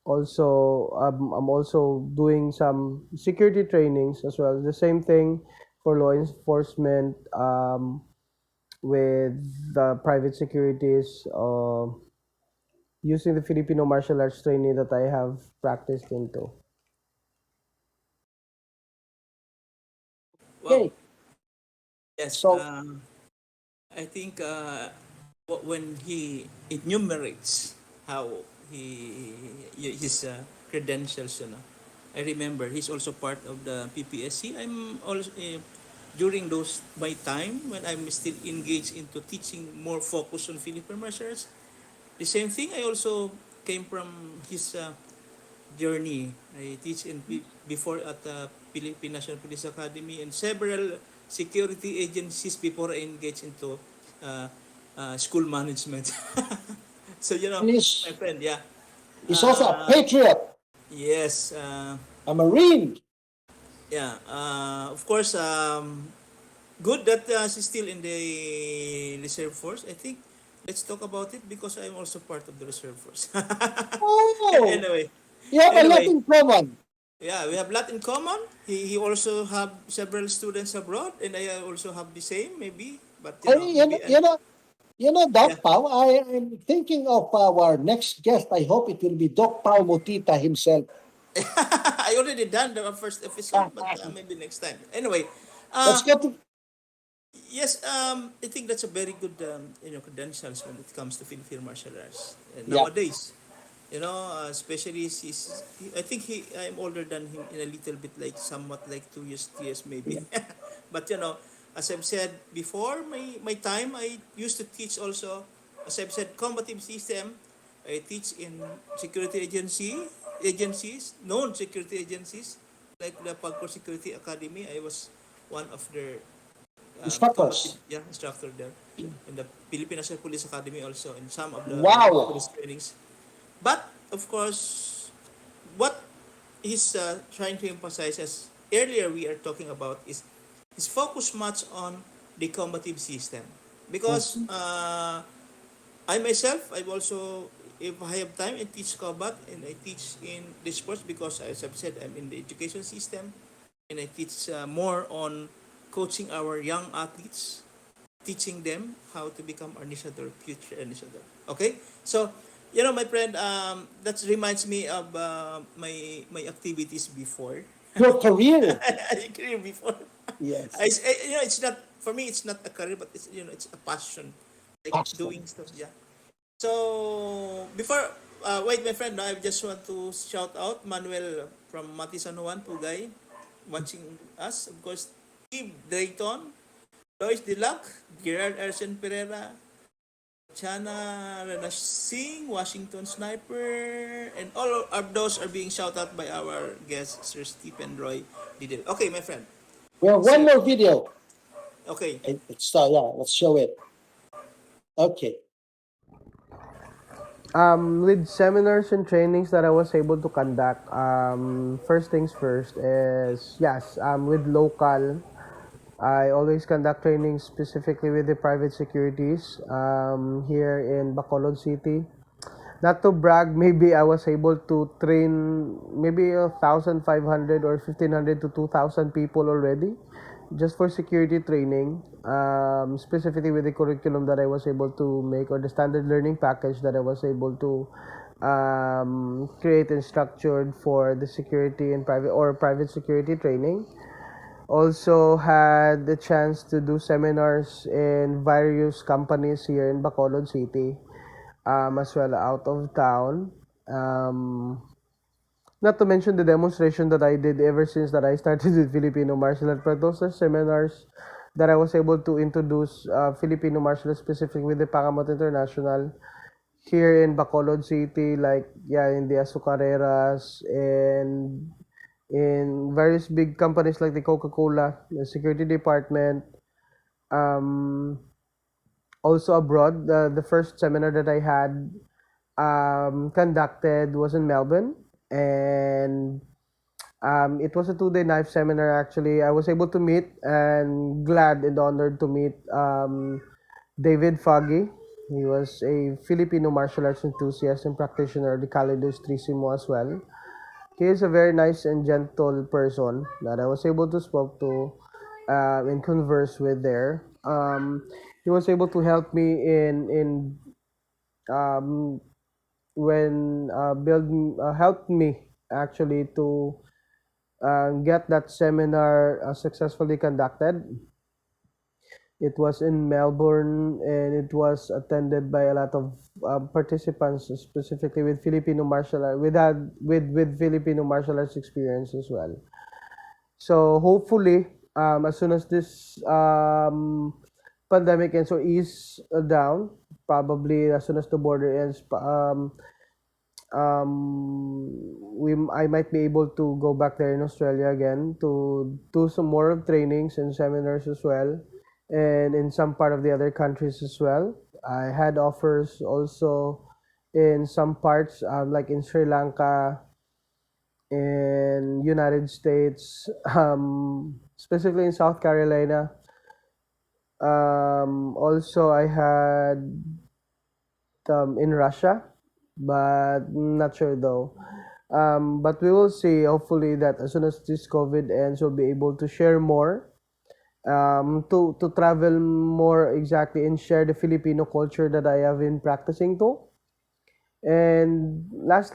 Speaker 3: I'm also doing some security trainings as well. The same thing for law enforcement, with the private securities, using the Filipino martial arts training that I have practiced into.
Speaker 2: Wow.
Speaker 1: Okay.
Speaker 2: Yes.
Speaker 1: So,
Speaker 2: I think when he enumerates how his credentials, I remember he's also part of the PPSC. I'm also during those my time when I'm still engaged into teaching more focus on Philippine martial arts. The same thing. I also came from his journey. I teach before at the Philippine National Police Academy and several security agencies before I engage into uh, school management. So
Speaker 1: and
Speaker 2: my friend, yeah,
Speaker 1: he's also a patriot,
Speaker 2: yes,
Speaker 1: a Marine.
Speaker 2: yeah. Of course, good that she's still in the reserve force. I think let's talk about it because I'm also part of the reserve force.
Speaker 1: Oh,
Speaker 2: Anyway,
Speaker 1: you have a lot
Speaker 2: anyway,
Speaker 1: in common.
Speaker 2: yeah, we have a lot in common. He also have several students abroad, and I also have the same, maybe. But
Speaker 1: I,
Speaker 2: maybe yeah.
Speaker 1: Doc Pao, I am thinking of our next guest. I hope it will be Doc Pao Motita himself.
Speaker 2: I already done the first episode, but maybe next time. Anyway,
Speaker 1: Let's
Speaker 2: uh,
Speaker 1: go to
Speaker 2: yes, I think that's a very good credentials when it comes to Filipino martial arts
Speaker 1: yeah.
Speaker 2: nowadays. Especially I think I'm older than him in a little bit, like somewhat like 2 years, 3 years maybe.
Speaker 1: Yeah.
Speaker 2: But as I've said before, my time I used to teach also. As I've said, combative system. I teach in security agencies, known security agencies like the Pagcor Security Academy. I was one of their combative,
Speaker 1: Instructors.
Speaker 2: yeah, instructor there in the Philippine National Police Academy, also in some of the police
Speaker 1: Wow.
Speaker 2: trainings. But of course, what he's trying to emphasize, as earlier we are talking about, is his focus much on the combative system. Because
Speaker 1: Mhm.
Speaker 2: I myself, I've also, if I have time, I teach combat and I teach in the sports because, as I've said, I'm in the education system and I teach more on coaching our young athletes, teaching them how to become initiator, future initiator. Okay, so my friend, that reminds me of my activities before.
Speaker 1: Your career.
Speaker 2: Career before.
Speaker 1: Yes.
Speaker 2: It's not for me. It's not a career, but it's a passion, like
Speaker 1: Passion.
Speaker 2: doing stuff. Yeah. So before, wait, my friend, I just want to shout out Manuel from Mati San Juan, Pugay, watching us. Of course, Steve Drayton, Lois Dilac, Gerard Arsen Pereira, Chana Ranash Singh, Washington Sniper, and all of those are being shouted out by our guest, Sir Stephen Roy Dedel. Okay, my friend.
Speaker 1: We have one
Speaker 2: So,
Speaker 1: more video.
Speaker 2: okay.
Speaker 1: Yeah, let's show it. Okay.
Speaker 3: With seminars and trainings that I was able to conduct, first things first is, yes, with local, I always conduct trainings specifically with the private securities here in Bacolod City. Not to brag, maybe I was able to train maybe 1,500 or 1,500 to 2,000 people already just for security training, specifically with the curriculum that I was able to make, or the standard learning package that I was able to create and structured for the security and private security training. Also had the chance to do seminars in various companies here in Bacolod City, as well out of town. Um, Not to mention the demonstration that I did ever since that I started with Filipino martial arts. But those are seminars that I was able to introduce Filipino martial arts, specifically with the Pangamut International here in Bacolod City, like yeah, in the Azucareras and in various big companies like the Coca-Cola, the security department. Um, Also abroad, the first seminar that I had conducted was in Melbourne, and it was a 2-day knife seminar. Actually, I was able to meet and glad and honored to meet David Foggy. He was a Filipino martial arts enthusiast and practitioner, the Calidus Trisimo as well. He is a very nice and gentle person that I was able to spoke to and converse with there. He was able to help me in um, when build helped me actually to get that seminar successfully conducted. It was in Melbourne and it was attended by a lot of participants, specifically with Filipino martial art, with Filipino martial arts experience as well. So hopefully, as soon as this pandemic ends or ease down, probably as soon as the border ends, I might be able to go back there in Australia again to do some more trainings and seminars as well, and in some part of the other countries as well. I had offers also in some parts, like in Sri Lanka, in United States, specifically in South Carolina. Also, I had in Russia, but not sure though. But we will see. Hopefully, that as soon as this COVID ends, we'll be able to share more, to travel more exactly and share the Filipino culture that I have been practicing too. And last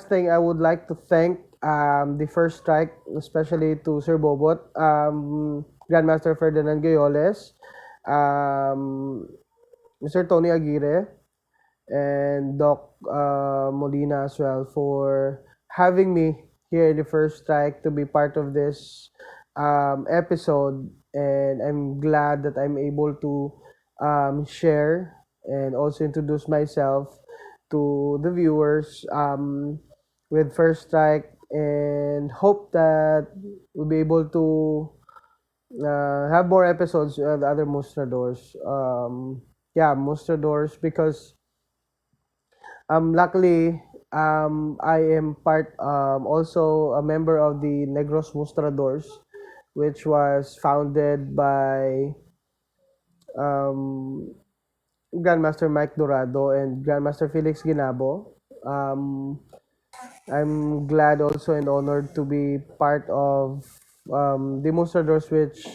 Speaker 3: thing, I would like to thank the first strike, especially to Sir Bobot, Grandmaster Ferdinand Gayoles, Mr. Tony Aguirre, and Doc Molina as well for having me here in the first strike to be part of this episode. And I'm glad that I'm able to share and also introduce myself to the viewers with first strike, and hope that we'll be able to have more episodes with other mostradors. Yeah, mostradors, because luckily, I am also a member of the Negros Mostradors, which was founded by um, Grandmaster Mike Dorado and Grandmaster Felix Ginabo. Um, I'm glad also and honored to be part of the Mostradors, which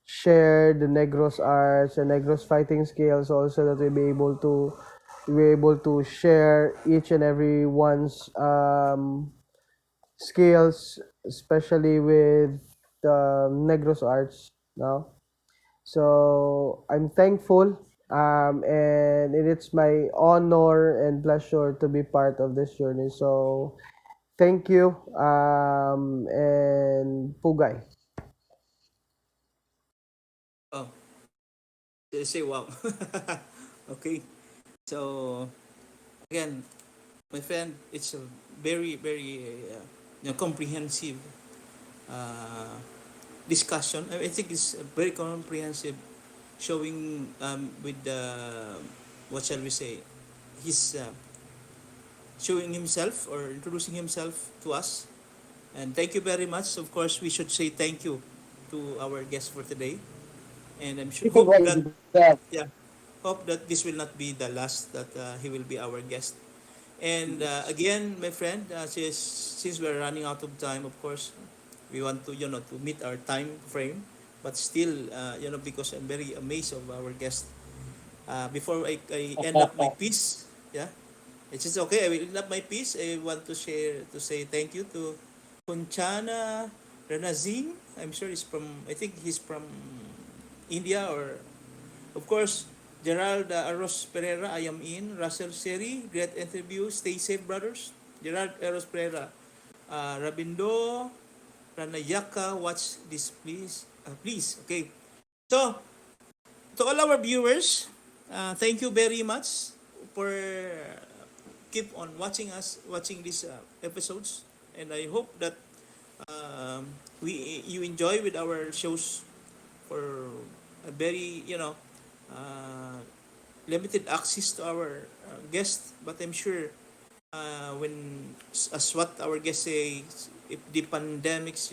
Speaker 3: share the Negros arts and Negros fighting skills, also that we're able to share each and every one's skills, especially with the Negros arts now. So I'm thankful, and it's my honor and pleasure to be part of this journey. So thank you, and Pugay.
Speaker 2: Oh, they say wow. Okay. So again, my friend, it's a very comprehensive uh, discussion. I think it's very comprehensive, showing with the what shall we say, his showing himself or introducing himself to us. And thank you very much. Of course, we should say thank you to our guest for today. And I'm sure,
Speaker 1: You can
Speaker 2: hope
Speaker 1: write
Speaker 2: that,
Speaker 1: it there.
Speaker 2: yeah, hope that this will not be the last that he will be our guest. And again, my friend, since we're running out of time, of course, we want to to meet our time frame. but still, because I'm very amazed of our guest. Before I end up my piece, yeah, it's just okay. I will end up my piece. I want to say thank you to Kunchana Renazing. I'm sure he's from, I think he's from India, or of course, Gerald Aros Pereira, I am in. Russell Seri, great interview. Stay safe, brothers. Gerald Aros Pereira. Rabindo, Ranayaka, watch this, please. Please, okay. So, to all our viewers, thank you very much for keep on watching these episodes. And I hope that you enjoy with our shows for a very, uh, limited access to our guests, but I'm sure when as what our guests say, if this pandemics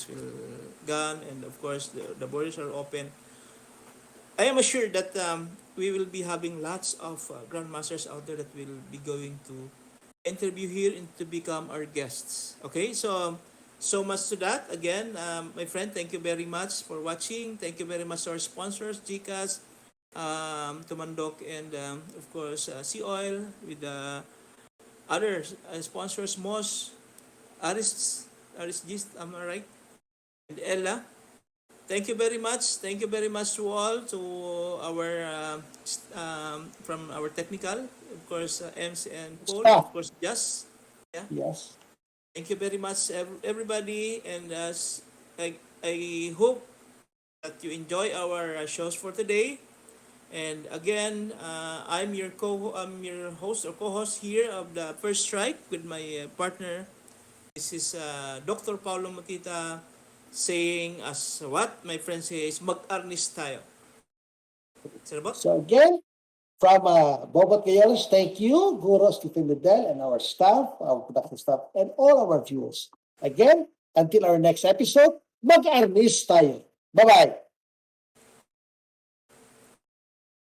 Speaker 2: will gone, and of course the borders are open, I am assured that we will be having lots of grandmasters out there that will be going to interview here and to become our guests. Okay, so much to that. Again, my friend, thank you very much for watching. Thank you very much to our sponsors, GCAS, Tumandok, and of course, Sea Oil with the other sponsors, Moss, Aris Gist, am I right? And Ella. Thank you very much. Thank you very much to all, to our from our technical, of course, MC and Paul, of
Speaker 1: Staff.
Speaker 2: course, Jess. Yeah.
Speaker 1: Yes.
Speaker 2: Thank you very much, everybody, and I hope that you enjoy our shows for today. And again, I'm your host or co-host here of the First Strike with my partner. This is Dr. Paulo Motita saying as what my friend says, mag-arnis tayo. Sarabot?
Speaker 1: So again, from Bobot Gayoles, thank you, Guro, Stephen Dedel, and our staff, our production staff, and all our viewers. Again, until our next episode, mag-arnis tayo. Bye-bye.